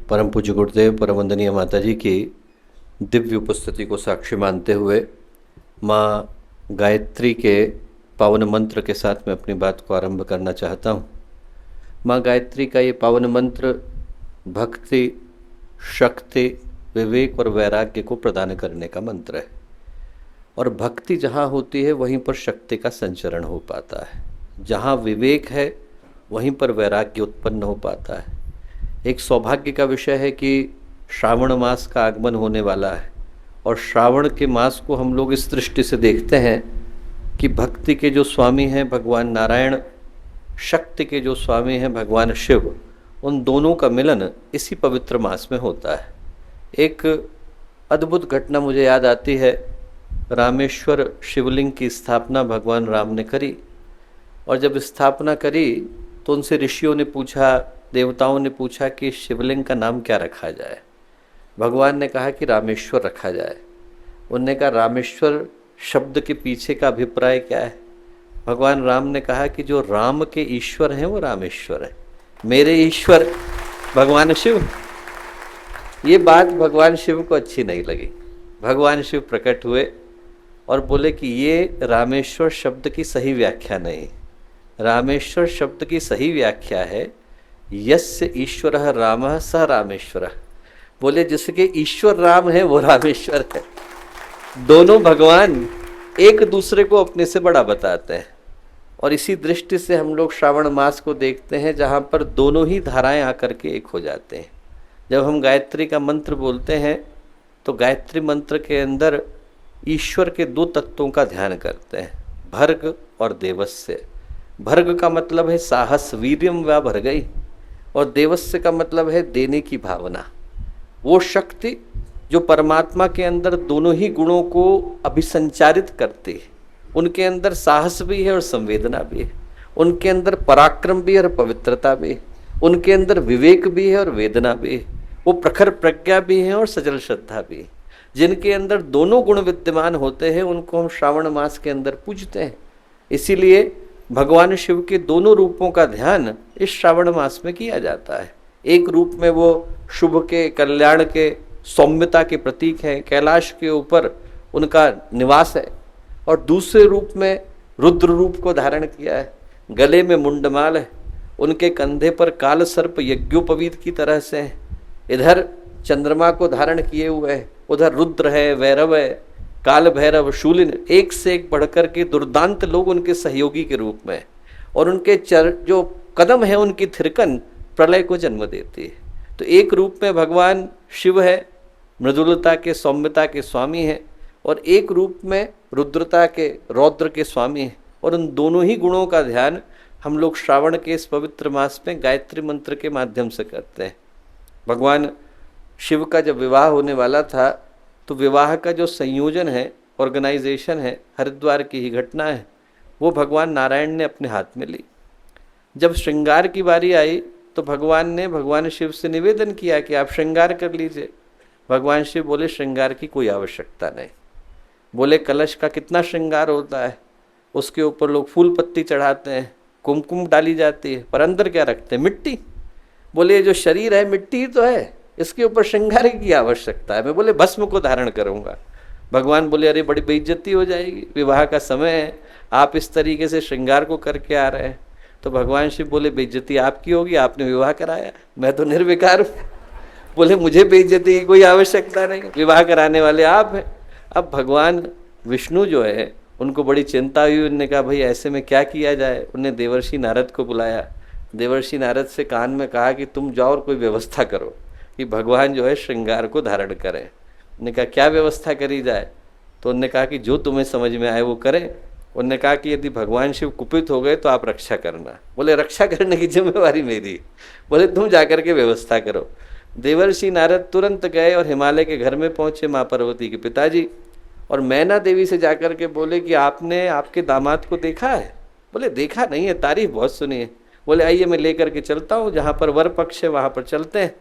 परम पूज्य गुरुदेव परम वंदनीय माता जी की दिव्य उपस्थिति को साक्षी मानते हुए माँ गायत्री के पावन मंत्र के साथ मैं अपनी बात को आरंभ करना चाहता हूँ। माँ गायत्री का ये पावन मंत्र भक्ति, शक्ति, विवेक और वैराग्य को प्रदान करने का मंत्र है। और भक्ति जहाँ होती है वहीं पर शक्ति का संचरण हो पाता है, जहाँ विवेक है वहीं पर वैराग्य उत्पन्न हो पाता है। एक सौभाग्य का विषय है कि श्रावण मास का आगमन होने वाला है और श्रावण के मास को हम लोग इस दृष्टि से देखते हैं कि भक्ति के जो स्वामी हैं भगवान नारायण, शक्ति के जो स्वामी हैं भगवान शिव, उन दोनों का मिलन इसी पवित्र मास में होता है। एक अद्भुत घटना मुझे याद आती है। रामेश्वर शिवलिंग की स्थापना भगवान राम ने करी और जब स्थापना करी तो उनसे ऋषियों ने पूछा, देवताओं ने पूछा कि शिवलिंग का नाम क्या रखा जाए। भगवान ने कहा कि रामेश्वर रखा जाए। उनने कहा रामेश्वर शब्द के पीछे का अभिप्राय क्या है। भगवान राम ने कहा कि जो राम के ईश्वर हैं वो रामेश्वर है, मेरे ईश्वर भगवान शिव। ये बात भगवान शिव को अच्छी नहीं लगी। भगवान शिव प्रकट हुए और बोले कि ये रामेश्वर शब्द की सही व्याख्या नहीं। रामेश्वर शब्द की सही व्याख्या है यस्य ईश्वरः रामः सः रामेश्वरः। बोले जिसके ईश्वर राम है वो रामेश्वर है। दोनों भगवान एक दूसरे को अपने से बड़ा बताते हैं और इसी दृष्टि से हम लोग श्रावण मास को देखते हैं जहाँ पर दोनों ही धाराएं आकर के एक हो जाते हैं। जब हम गायत्री का मंत्र बोलते हैं तो गायत्री मंत्र के अंदर ईश्वर के दो तत्वों का ध्यान करते हैं, भर्ग और देवस्य। भर्ग का मतलब है साहस, वीर्यम व भर्गई, और देवस्य का मतलब है देने की भावना। वो शक्ति जो परमात्मा के अंदर दोनों ही गुणों को अभिसंचारित करती है। उनके अंदर साहस भी है और संवेदना भी है, उनके अंदर पराक्रम भी है और पवित्रता भी है, उनके अंदर विवेक भी है और वेदना भी है, वो प्रखर प्रज्ञा भी है और सजल श्रद्धा भी है। जिनके अंदर दोनों गुण विद्यमान होते हैं उनको हम श्रावण मास के अंदर पूजते हैं। इसीलिए भगवान शिव के दोनों रूपों का ध्यान इस श्रावण मास में किया जाता है। एक रूप में वो शुभ के, कल्याण के, सौम्यता के प्रतीक हैं, कैलाश के ऊपर उनका निवास है, और दूसरे रूप में रुद्र रूप को धारण किया है। गले में मुंडमाल है, उनके कंधे पर काल सर्प यज्ञोपवीत की तरह से है। इधर चंद्रमा को धारण किए हुए है, उधर रुद्र है, वैरव है, काल भैरव, शूलिन, एक से एक बढ़कर के दुर्दांत लोग उनके सहयोगी के रूप में, और उनके जो कदम है उनकी थिरकन प्रलय को जन्म देती है। तो एक रूप में भगवान शिव है, मृदुलता के, सौम्यता के स्वामी हैं, और एक रूप में रुद्रता के, रौद्र के स्वामी हैं। और उन दोनों ही गुणों का ध्यान हम लोग श्रावण के इस पवित्र मास में गायत्री मंत्र के माध्यम से करते हैं। भगवान शिव का जब विवाह होने वाला था तो विवाह का जो संयोजन है, ऑर्गेनाइजेशन है, हरिद्वार की ही घटना है, वो भगवान नारायण ने अपने हाथ में ली। जब श्रृंगार की बारी आई तो भगवान ने भगवान शिव से निवेदन किया कि आप श्रृंगार कर लीजिए। भगवान शिव बोले श्रृंगार की कोई आवश्यकता नहीं। बोले कलश का कितना श्रृंगार होता है, उसके ऊपर लोग फूल पत्ती चढ़ाते हैं, कुमकुम डाली जाती है, पर अंदर क्या रखते हैं? मिट्टी। बोले जो शरीर है मिट्टी ही तो है, इसके ऊपर श्रृंगार की आवश्यकता है। मैं बोले भस्म को धारण करूंगा। भगवान बोले अरे बड़ी बेइज्जती हो जाएगी, विवाह का समय है, आप इस तरीके से श्रृंगार को करके आ रहे हैं। तो भगवान शिव बोले बेइज्जती आपकी होगी, आपने विवाह कराया, मैं तो निर्विकार हूँ। बोले मुझे बेइज्जती की कोई आवश्यकता नहीं, विवाह कराने वाले आप हैं। अब भगवान विष्णु जो है उनको बड़ी चिंता हुई। उन्होंने कहा भाई ऐसे में क्या किया जाए। उन्होंने देवर्षि नारद को बुलाया। देवर्षि नारद से कान में कहा कि तुम जाओ और कोई व्यवस्था करो कि भगवान जो है श्रृंगार को धारण करें। उन्होंने कहा क्या व्यवस्था करी जाए। तो उन्होंने कहा कि जो तुम्हें समझ में आए वो करें। उन्होंने कहा कि यदि भगवान शिव कुपित हो गए तो आप रक्षा करना। बोले रक्षा करने की जिम्मेवारी मेरी। बोले तुम जाकर के व्यवस्था करो। देवर्षि नारद तुरंत गए और हिमालय के घर में पहुंचे माँ पार्वती के पिताजी, और मैना देवी से जाकर के बोले कि आपने आपके दामाद को देखा है। बोले देखा नहीं है, तारीफ बहुत सुनी है। बोले आइए मैं लेकर के चलता हूँ, जहाँ पर वर पक्ष है वहाँ पर चलते हैं।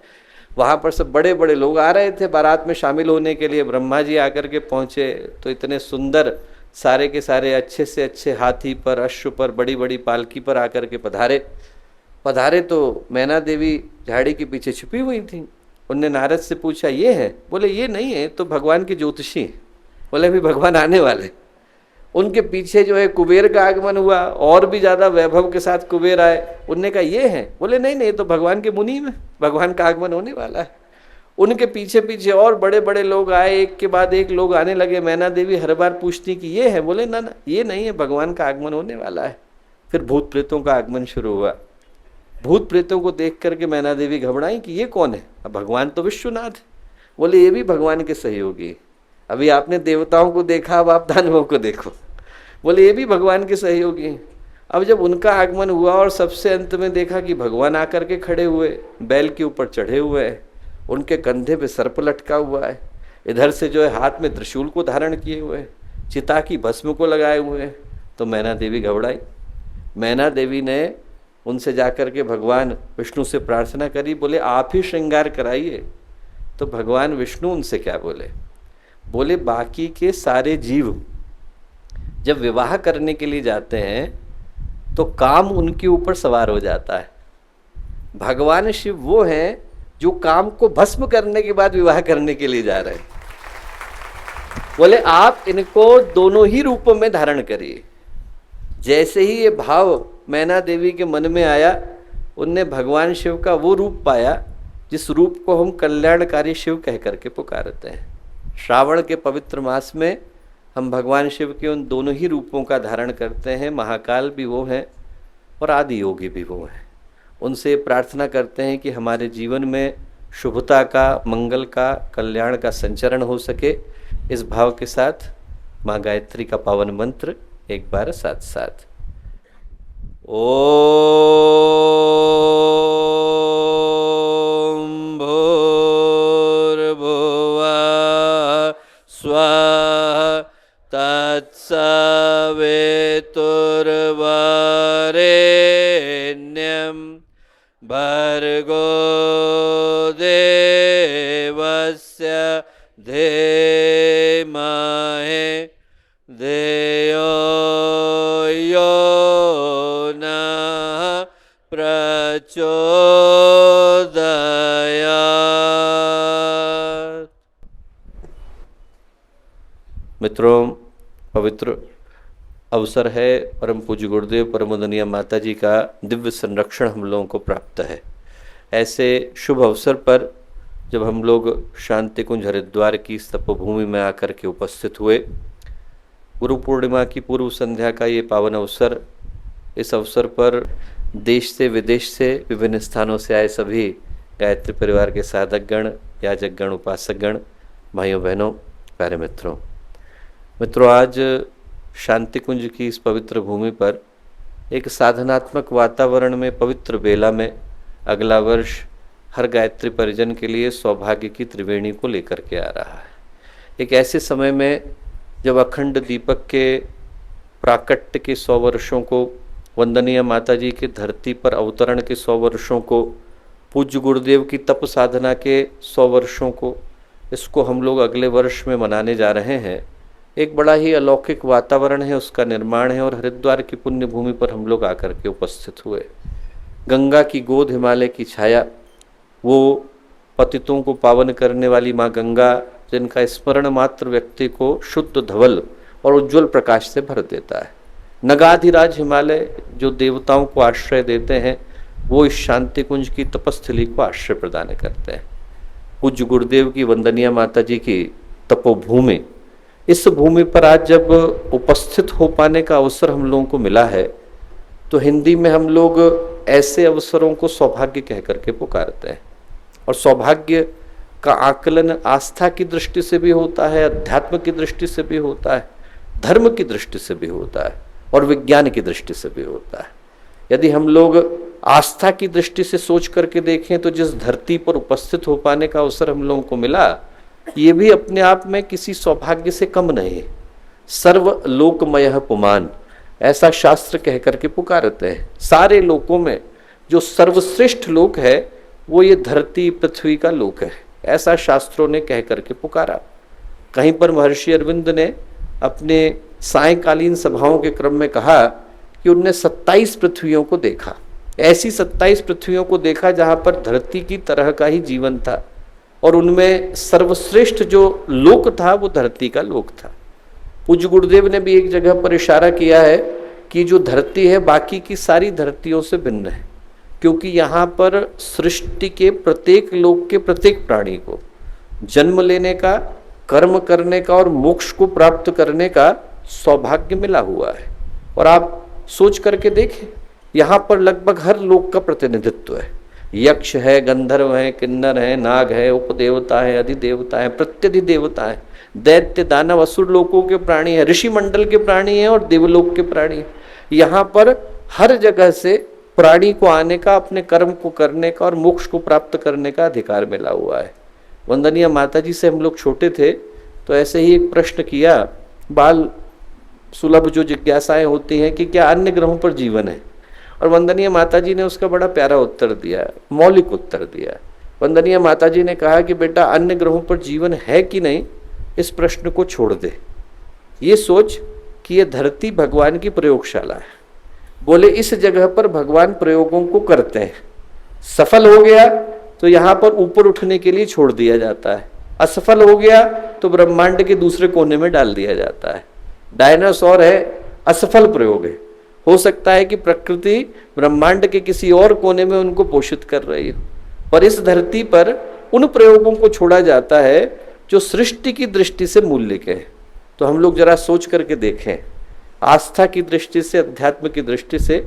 वहाँ पर सब बड़े बड़े लोग आ रहे थे बारात में शामिल होने के लिए। ब्रह्मा जी आकर के पहुँचे तो इतने सुंदर सारे के सारे अच्छे से अच्छे हाथी पर, अश्व पर, बड़ी बड़ी पालकी पर आकर के पधारे। तो मैना देवी झाड़ी के पीछे छुपी हुई थी। उनने नारद से पूछा ये है? बोले ये नहीं है, तो भगवान के ज्योतिषी हैं। बोले अभी भगवान आने वाले। उनके पीछे जो है कुबेर का आगमन हुआ, और भी ज्यादा वैभव के साथ कुबेर आए। उनने कहा ये है? बोले नहीं नहीं, तो भगवान के मुनि में भगवान का आगमन होने वाला है। उनके पीछे पीछे और बड़े बड़े लोग आए, एक के बाद एक लोग आने लगे। मैना देवी हर बार पूछती कि ये है? बोले ना ना, ये नहीं है, भगवान का आगमन होने वाला है। फिर भूत प्रेतों का आगमन शुरू हुआ। भूत प्रेतों को देख करके मैना देवी घबराई कि ये कौन है? अब भगवान तो विश्वनाथ है। बोले ये भी भगवान के सहयोगी। अभी आपने देवताओं को देखा, अब आप दानवों को देखो। बोले ये भी भगवान के सहयोगी हैं। अब जब उनका आगमन हुआ और सबसे अंत में देखा कि भगवान आकर के खड़े हुए, बैल के ऊपर चढ़े हुए हैं, उनके कंधे पे सर्प लटका हुआ है, इधर से जो है हाथ में त्रिशूल को धारण किए हुए हैं, चिता की भस्म को लगाए हुए हैं, तो मैना देवी घबराई। मैना देवी ने उनसे जाकर के भगवान विष्णु से प्रार्थना करी। बोले आप ही श्रृंगार कराइए। तो भगवान विष्णु उनसे क्या बोले? बोले बाकी के सारे जीव जब विवाह करने के लिए जाते हैं तो काम उनके ऊपर सवार हो जाता है। भगवान शिव वो हैं जो काम को भस्म करने के बाद विवाह करने के लिए जा रहे हैं। बोले आप इनको दोनों ही रूपों में धारण करिए। जैसे ही ये भाव मैना देवी के मन में आया, उनने भगवान शिव का वो रूप पाया जिस रूप को हम कल्याणकारी शिव कह करके पुकारते हैं। श्रावण के पवित्र मास में हम भगवान शिव के उन दोनों ही रूपों का धारण करते हैं। महाकाल भी वो हैं और आदि योगी भी वो हैं। उनसे प्रार्थना करते हैं कि हमारे जीवन में शुभता का, मंगल का, कल्याण का संचरण हो सके। इस भाव के साथ माँ गायत्री का पावन मंत्र एक बार साथ साथ। ओम भूर्भुवः स्वः तत्सवितुर्वरेण्यं भर्गो देवस्य धीमहि धियो यो नः प्रचोदयात्। मित्रों, पवित्र अवसर है। परम पूज्य गुरुदेव परम वंदनीय माता जी का दिव्य संरक्षण हम लोगों को प्राप्त है। ऐसे शुभ अवसर पर जब हम लोग शांति कुंज हरिद्वार की इस तपोभूमि में आकर के उपस्थित हुए, गुरु पूर्णिमा की पूर्व संध्या का ये पावन अवसर, इस अवसर पर देश से विदेश से विभिन्न स्थानों से आए सभी गायत्री परिवार के साधकगण, याजकगण, उपासकगण, भाइयों बहनों, प्यारे मित्रों, आज शांति कुंज की इस पवित्र भूमि पर एक साधनात्मक वातावरण में पवित्र बेला में अगला वर्ष हर गायत्री परिजन के लिए सौभाग्य की त्रिवेणी को लेकर के आ रहा है। एक ऐसे समय में जब अखंड दीपक के प्राकट्य के 100 वर्षों को, वंदनीय माता जी के धरती पर अवतरण के 100 वर्षों को, पूज्य गुरुदेव की तप साधना के 100 वर्षों को, इसको हम लोग अगले वर्ष में मनाने जा रहे हैं। एक बड़ा ही अलौकिक वातावरण है, उसका निर्माण है और हरिद्वार की पुण्य भूमि पर हम लोग आकर के उपस्थित हुए। गंगा की गोद, हिमालय की छाया, वो पतितों को पावन करने वाली माँ गंगा, जिनका स्मरण मात्र व्यक्ति को शुद्ध धवल और उज्जवल प्रकाश से भर देता है। नगाधिराज हिमालय जो देवताओं को आश्रय देते हैं, वो इस शांति कुंज की तपस्थली को आश्रय प्रदान करते हैं। पूज्य गुरुदेव की वंदनीय माता जी की तपोभूमि, इस भूमि पर आज जब उपस्थित हो पाने का अवसर हम लोगों को मिला है, तो हिंदी में हम लोग ऐसे अवसरों को सौभाग्य कह करके पुकारते हैं। और सौभाग्य का आकलन आस्था की दृष्टि से भी होता है, अध्यात्म की दृष्टि से भी होता है, धर्म की दृष्टि से भी होता है और विज्ञान की दृष्टि से भी होता है। यदि हम लोग आस्था की दृष्टि से सोच करके देखें तो जिस धरती पर उपस्थित हो पाने का अवसर हम लोगों को मिला, ये भी अपने आप में किसी सौभाग्य से कम नहीं। सर्व लोकमयः पुमान, ऐसा शास्त्र कह करके पुकारते हैं। सारे लोकों में जो सर्वश्रेष्ठ लोक है वो ये धरती पृथ्वी का लोक है, ऐसा शास्त्रों ने कह करके पुकारा। कहीं पर महर्षि अरविंद ने अपने सायंकालीन सभाओं के क्रम में कहा कि उनने 27 पृथ्वियों को देखा। ऐसी 27 पृथ्वियों को देखा जहां पर धरती की तरह का ही जीवन था। और उनमें सर्वश्रेष्ठ जो लोक था वो धरती का लोक था। पूज्य गुरुदेव ने भी एक जगह पर इशारा किया है कि जो धरती है बाकी की सारी धरतियों से भिन्न है, क्योंकि यहाँ पर सृष्टि के प्रत्येक लोक के प्रत्येक प्राणी को जन्म लेने का, कर्म करने का और मोक्ष को प्राप्त करने का सौभाग्य मिला हुआ है। और आप सोच करके देखें, यहाँ पर लगभग हर लोक का प्रतिनिधित्व है। यक्ष है, गंधर्व है, किन्नर है, नाग है, उपदेवता है, अधिदेवता है, प्रत्यधिदेवता है, दैत्य दानव असुर लोकों के प्राणी है, ऋषि मंडल के प्राणी है और देवलोक के प्राणी है। यहाँ पर हर जगह से प्राणी को आने का, अपने कर्म को करने का और मोक्ष को प्राप्त करने का अधिकार मिला हुआ है। वंदनीय माता जी से हम लोग छोटे थे तो ऐसे ही एक प्रश्न किया, बाल सुलभ जो जिज्ञासाएं होती हैं कि क्या अन्य ग्रहों पर जीवन है, और वंदनीय माता जी ने उसका बड़ा प्यारा उत्तर दिया, मौलिक उत्तर दिया। वंदनीय माता जी ने कहा कि बेटा अन्य ग्रहों पर जीवन है कि नहीं इस प्रश्न को छोड़ दे, ये सोच कि ये धरती भगवान की प्रयोगशाला है। बोले इस जगह पर भगवान प्रयोगों को करते हैं, सफल हो गया तो यहाँ पर ऊपर उठने के लिए छोड़ दिया जाता है, असफल हो गया तो ब्रह्मांड के दूसरे कोने में डाल दिया जाता है। डायनासोर है, असफल प्रयोग है, हो सकता है कि प्रकृति ब्रह्मांड के किसी और कोने में उनको पोषित कर रही हो, पर इस धरती पर उन प्रयोगों को छोड़ा जाता है जो सृष्टि की दृष्टि से मूल्य के हैं। तो हम लोग जरा सोच करके देखें, आस्था की दृष्टि से, अध्यात्म की दृष्टि से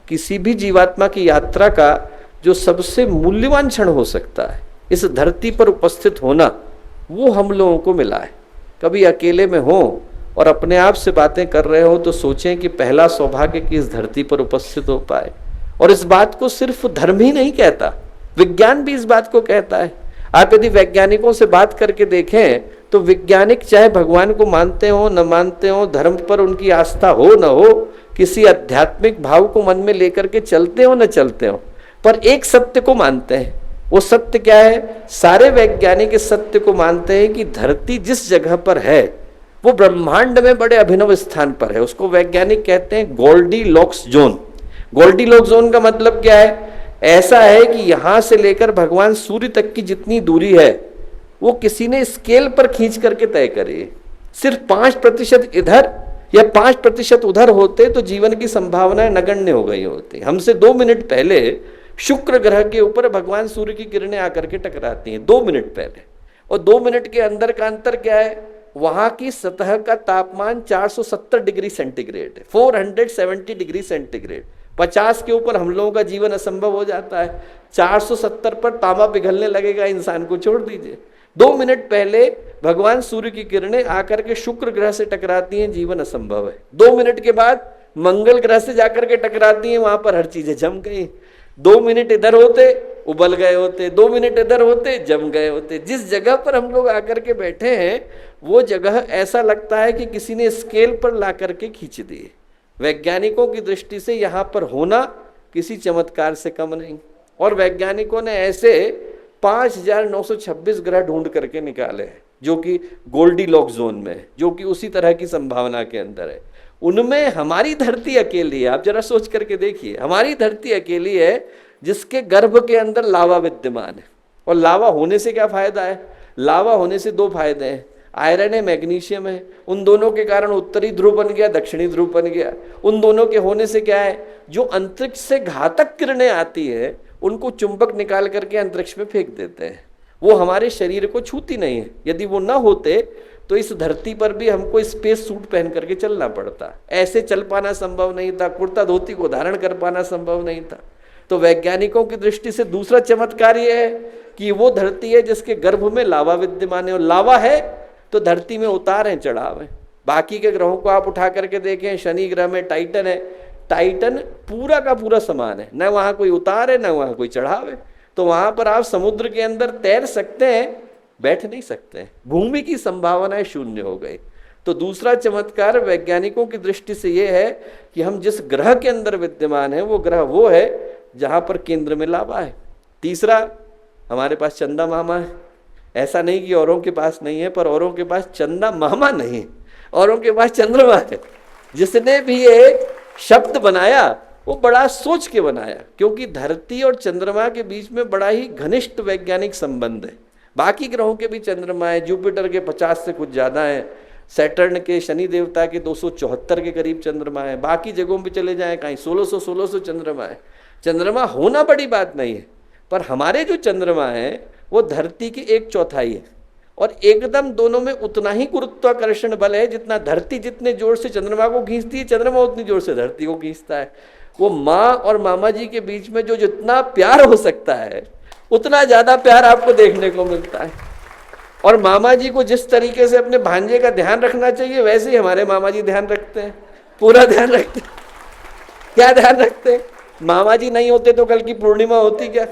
किसी भी जीवात्मा की यात्रा का जो सबसे मूल्यवान क्षण हो सकता है इस धरती पर उपस्थित होना, वो हम लोगों को मिला है। कभी अकेले में हो और अपने आप से बातें कर रहे हो तो सोचें कि पहला सौभाग्य कि इस धरती पर उपस्थित हो पाए। और इस बात को सिर्फ धर्म ही नहीं कहता, विज्ञान भी इस बात को कहता है। आप यदि वैज्ञानिकों से बात करके देखें तो वैज्ञानिक चाहे भगवान को मानते हो न मानते हो, धर्म पर उनकी आस्था हो न हो, किसी आध्यात्मिक भाव को मन में लेकर के चलते हो न चलते हो, पर एक सत्य को मानते हैं। वो सत्य क्या है? सारे वैज्ञानिक इस सत्य को मानते हैं कि धरती जिस जगह पर है वो ब्रह्मांड में बड़े अभिनव स्थान पर है। उसको वैज्ञानिक कहते हैं गोल्डीलॉक्स जोन। गोल्डीलॉक्स जोन का मतलब क्या है? ऐसा है कि यहां से लेकर भगवान सूर्य तक की जितनी दूरी है वो किसी ने स्केल पर खींच करके तय करी है। सिर्फ 5% इधर या 5% उधर होते तो जीवन की संभावनाएं नगण्य हो गई होती। हमसे 2 मिनट पहले शुक्र ग्रह के ऊपर भगवान सूर्य की किरणें आकर के टकराती हैं 2 मिनट पहले, और 2 मिनट के अंदर का अंतर क्या है? वहां की सतह का तापमान 470 डिग्री सेंटीग्रेड है, 470 डिग्री सेंटीग्रेड। 50 के ऊपर हम लोगों का जीवन असंभव हो जाता है, 470 पर तांबा पिघलने लगेगा, इंसान को छोड़ दीजिए। 2 मिनट पहले भगवान सूर्य की किरणें आकर के शुक्र ग्रह से टकराती हैं, जीवन असंभव है। 2 मिनट के बाद मंगल ग्रह से जाकर के टकराती हैं, वहां पर हर चीजें जम गई। 2 मिनट इधर होते उबल गए होते, 2 मिनट इधर होते जम गए होते। जिस जगह पर हम लोग आकर के बैठे हैं वो जगह ऐसा लगता है कि किसी ने स्केल पर ला करके खींच दी। वैज्ञानिकों की दृष्टि से यहाँ पर होना किसी चमत्कार से कम नहीं। और वैज्ञानिकों ने ऐसे 5,926 ग्रह ढूंढ करके निकाले हैं जो कि गोल्डीलॉक्स जोन में है, जो कि उसी तरह की संभावना के अंदर है। उनमें हमारी धरती अकेली है। आप जरा सोच करके देखिए, हमारी धरती अकेली है जिसके गर्भ के अंदर लावा विद्यमान है। और लावा होने से क्या फायदा है? लावा होने से 2 फायदे हैं, आयरन है, मैग्नीशियम है। उन दोनों के कारण उत्तरी ध्रुव बन गया, दक्षिणी ध्रुव बन गया। उन दोनों के होने से क्या है? जो अंतरिक्ष से घातक किरणें आती है उनको चुंबक निकाल करके अंतरिक्ष में फेंक देते हैं, वो हमारे शरीर को छूती नहीं है। यदि वो ना होते तो इस धरती पर भी हमको स्पेस सूट पहन करके चलना पड़ता, ऐसे चल पाना संभव नहीं था, कुर्ता धोती को धारण कर पाना संभव नहीं था। तो वैज्ञानिकों की दृष्टि से दूसरा चमत्कार यह है कि वो धरती है जिसके गर्भ में लावा विद्यमान है, और लावा है तो धरती में उतार है, चढ़ाव है। बाकी के ग्रहों को आप उठा करके देखें, शनि ग्रह में टाइटन है, टाइटन पूरा का पूरा समान है, न वहां कोई उतार है न वहां कोई चढ़ाव है। तो वहां पर आप समुद्र के अंदर तैर सकते हैं, बैठ नहीं सकते हैं, भूमि की संभावनाएं शून्य हो गई। तो दूसरा चमत्कार वैज्ञानिकों की दृष्टि से यह है कि हम जिस ग्रह के अंदर विद्यमान है वो ग्रह वो है जहां पर केंद्र में लावा है। तीसरा, हमारे पास चंदा मामा है। ऐसा नहीं कि औरों के पास नहीं है, पर औरों के पास चंदा मामा नहीं, औरों के पास चंद्रमा है। जिसने भी ये शब्द बनाया वो बड़ा सोच के बनाया, क्योंकि धरती और चंद्रमा के बीच में बड़ा ही घनिष्ठ वैज्ञानिक संबंध है, बाकी ग्रहों के भी चंद्रमा है, जुपिटर के 50 से कुछ ज़्यादा है, सैटर्न के, शनि देवता के 274 के करीब चंद्रमा है, बाकी जगहों पे चले जाएं कहीं 1600 चंद्रमा है। चंद्रमा होना बड़ी बात नहीं है, पर हमारे जो चंद्रमा है वो धरती की 1/4 है, और एकदम दोनों में उतना ही गुरुत्वाकर्षण बल है जितना धरती जितने जोर से चंद्रमा को खींचती है, चंद्रमा उतनी जोर से धरती को खींचता है। वो माँ और मामा जी के बीच में जो जितना प्यार हो सकता है उतना ज्यादा प्यार आपको देखने को मिलता है। और मामा जी को जिस तरीके से अपने भांजे का ध्यान रखना चाहिए वैसे ही हमारे मामा जी ध्यान रखते हैं, पूरा ध्यान रखते हैं। क्या ध्यान रखते हैं? मामा जी नहीं होते तो कल की पूर्णिमा होती क्या?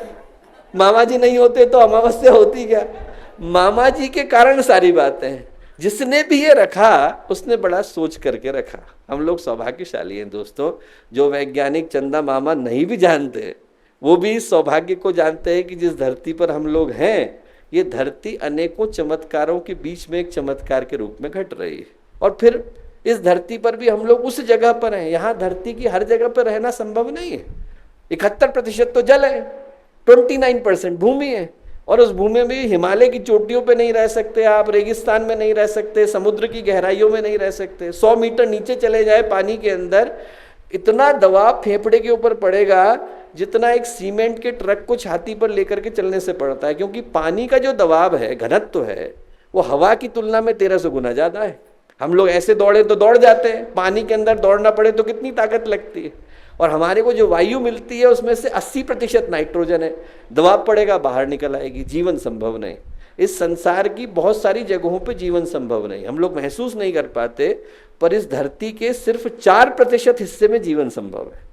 मामा जी नहीं होते तो अमावस्या होती क्या? मामा जी के कारण सारी बातें हैं। जिसने भी ये रखा उसने बड़ा सोच करके रखा। हम लोग सौभाग्यशाली हैं दोस्तों, जो वैज्ञानिक चंदा मामा नहीं भी जानते वो भी इस सौभाग्य को जानते हैं कि जिस धरती पर हम लोग हैं ये धरती अनेकों चमत्कारों के बीच में एक चमत्कार के रूप में घट रही है। और फिर इस धरती पर भी हम लोग उस जगह पर हैं, यहाँ धरती की हर जगह पर रहना संभव नहीं है। 71% तो जल है, 29% भूमि है, और उस भूमि में भी हिमालय की चोटियों पे नहीं रह सकते आप, रेगिस्तान में नहीं रह सकते, समुद्र की गहराइयों में नहीं रह सकते। 100 मीटर नीचे चले जाए पानी के अंदर, इतना दबाव फेफड़े के ऊपर पड़ेगा जितना एक सीमेंट के ट्रक को छाती पर लेकर के चलने से पड़ता है, क्योंकि पानी का जो दबाव है, घनत्व है, वो हवा की तुलना में 1300 गुना ज्यादा है। हम लोग ऐसे दौड़े तो दौड़ जाते हैं, पानी के अंदर दौड़ना पड़े तो कितनी ताकत लगती है। और हमारे को जो वायु मिलती है उसमें से 80% नाइट्रोजन है, दबाव पड़ेगा बाहर निकल आएगी, जीवन संभव नहीं। इस संसार की बहुत सारी जगहों पे जीवन संभव नहीं, हम लोग महसूस नहीं कर पाते, पर इस धरती के सिर्फ 4% हिस्से में जीवन संभव है।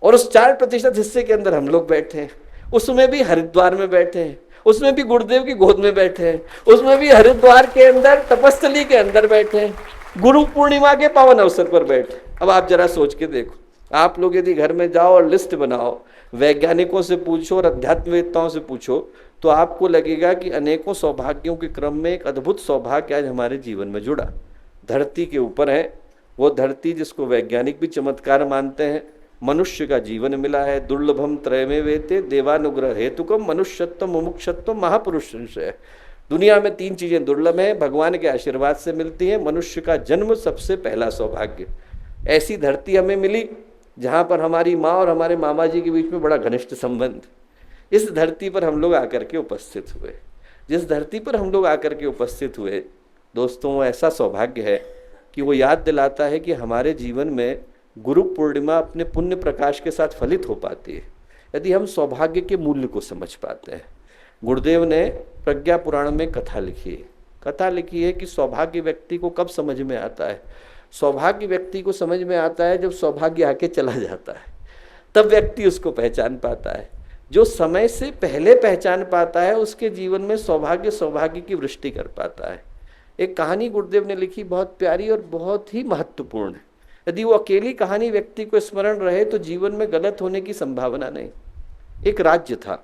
और उस 4% हिस्से के अंदर हम लोग बैठे हैं, उसमें भी हरिद्वार में बैठे हैं, उसमें भी गुरुदेव की गोद में बैठे हैं, उसमें भी हरिद्वार के अंदर तपस्थली के अंदर बैठे हैं, गुरु पूर्णिमा के पावन अवसर पर बैठे। अब आप जरा सोच के देखो, आप लोग यदि घर में जाओ और लिस्ट बनाओ, वैज्ञानिकों से पूछो और अध्यात्मवेत्ताओं से पूछो, तो आपको लगेगा कि अनेकों सौभाग्यों के क्रम में एक अद्भुत सौभाग्य आज हमारे जीवन में जुड़ा। धरती के ऊपर है वो धरती जिसको वैज्ञानिक भी चमत्कार मानते हैं, मनुष्य का जीवन मिला है। दुर्लभम त्रयमे वेते देवानुग्रह हेतुकम मनुष्यत्व मुमुक्षत्व महापुरुष संशय। दुनिया में 3 चीजें दुर्लभ हैं, भगवान के आशीर्वाद से मिलती हैं। मनुष्य का जन्म सबसे पहला सौभाग्य। ऐसी धरती हमें मिली जहाँ पर हमारी माँ और हमारे मामा जी के बीच में बड़ा घनिष्ठ संबंध। इस धरती पर हम लोग आकर के उपस्थित हुए, जिस धरती पर हम लोग आकर के उपस्थित हुए दोस्तों, वो ऐसा सौभाग्य है कि वो याद दिलाता है कि हमारे जीवन में गुरु पूर्णिमा अपने पुण्य प्रकाश के साथ फलित हो पाती है यदि हम सौभाग्य के मूल्य को समझ पाते हैं। गुरुदेव ने प्रज्ञा पुराण में कथा लिखी है कि सौभाग्य व्यक्ति को कब समझ में आता है। सौभाग्य व्यक्ति को समझ में आता है जब सौभाग्य आके चला जाता है, तब व्यक्ति उसको पहचान पाता है। जो समय से पहले पहचान पाता है उसके जीवन में सौभाग्य की वृष्टि कर पाता है। एक कहानी गुरुदेव ने लिखी, बहुत प्यारी और बहुत ही महत्वपूर्ण है। यदि वो अकेली कहानी व्यक्ति को स्मरण रहे तो जीवन में गलत होने की संभावना नहीं। एक राज्य था,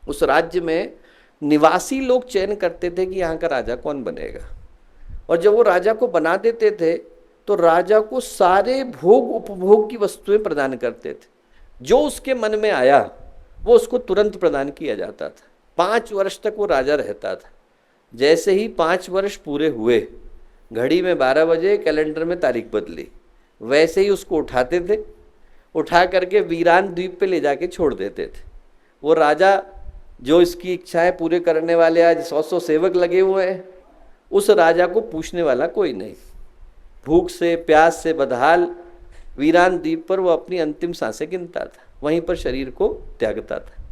उस राज्य में निवासी लोग चयन करते थे कि यहाँ का राजा कौन बनेगा, और जब वो राजा को बना देते थे तो राजा को सारे भोग उपभोग की वस्तुएं प्रदान करते थे। जो उसके मन में आया वो उसको तुरंत प्रदान किया जाता था। 5 वर्ष तक वो राजा रहता था। जैसे ही 5 वर्ष पूरे हुए, घड़ी में 12 बजे, कैलेंडर में तारीख बदली, वैसे ही उसको उठाते थे, उठा करके वीरान द्वीप पे ले जाके छोड़ देते थे। वो राजा जो इसकी इच्छाएं पूरे करने वाले आज 100 सेवक लगे हुए हैं, उस राजा को पूछने वाला कोई नहीं। भूख से प्यास से बदहाल वीरान द्वीप पर वो अपनी अंतिम सांसें गिनता था, वहीं पर शरीर को त्यागता था।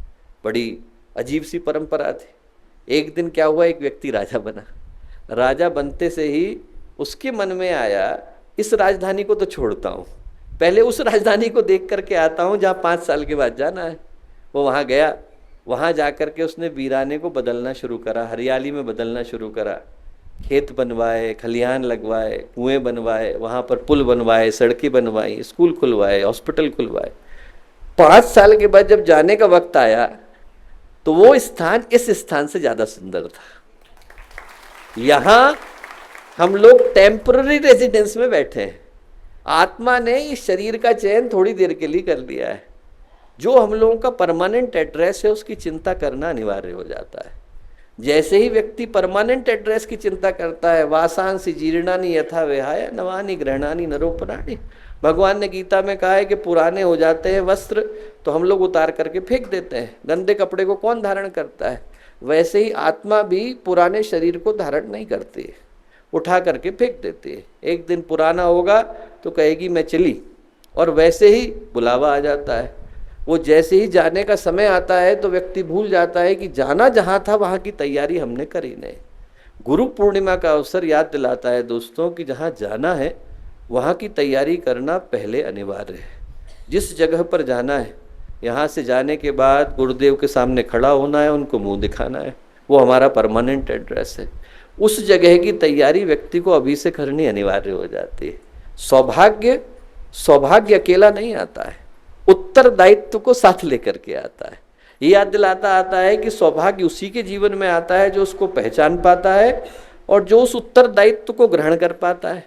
बड़ी अजीब सी परंपरा थी। एक दिन क्या हुआ, एक व्यक्ति राजा बना। राजा बनते से ही उसके मन में आया, इस राजधानी को तो छोड़ता हूँ, पहले उस राजधानी को देख करके आता हूँ जहाँ 5 साल के बाद जाना है। वो वहाँ गया, वहाँ जा कर के उसने वीराने को बदलना शुरू करा, हरियाली में बदलना शुरू करा। खेत बनवाए, खलिहान लगवाए, कुएं बनवाए, वहाँ पर पुल बनवाए, सड़कें बनवाई, स्कूल खुलवाए, हॉस्पिटल खुलवाए। 5 साल के बाद जब जाने का वक्त आया तो वो स्थान इस स्थान से ज्यादा सुंदर था। यहाँ हम लोग टेम्पररी रेजिडेंस में बैठे हैं। आत्मा ने इस शरीर का चयन थोड़ी देर के लिए कर लिया है। जो हम लोगों का परमानेंट एड्रेस है उसकी चिंता करना अनिवार्य हो जाता है। जैसे ही व्यक्ति परमानेंट एड्रेस की चिंता करता है, वासांसी जीर्णानि यथा विहाय नवानि गृह्णानि नरोपराणि। भगवान ने गीता में कहा है कि पुराने हो जाते हैं वस्त्र तो हम लोग उतार करके फेंक देते हैं, गंदे कपड़े को कौन धारण करता है। वैसे ही आत्मा भी पुराने शरीर को धारण नहीं करती है, उठा करके फेंक देती है। एक दिन पुराना होगा तो कहेगी मैं चली, और वैसे ही बुलावा आ जाता है। वो जैसे ही जाने का समय आता है तो व्यक्ति भूल जाता है कि जाना जहाँ था वहाँ की तैयारी हमने करी नहीं। गुरु पूर्णिमा का अवसर याद दिलाता है दोस्तों कि जहाँ जाना है वहाँ की तैयारी करना पहले अनिवार्य है। जिस जगह पर जाना है, यहाँ से जाने के बाद गुरुदेव के सामने खड़ा होना है, उनको मुंह दिखाना है, वो हमारा परमानेंट एड्रेस है। उस जगह की तैयारी व्यक्ति को अभी से करनी अनिवार्य हो जाती है। सौभाग्य अकेला नहीं आता है, उत्तरदायित्व को साथ लेकर के आता है। ये याद दिलाता आता है कि सौभाग्य उसी के जीवन में आता है जो उसको पहचान पाता है और जो उस उत्तरदायित्व को ग्रहण कर पाता है।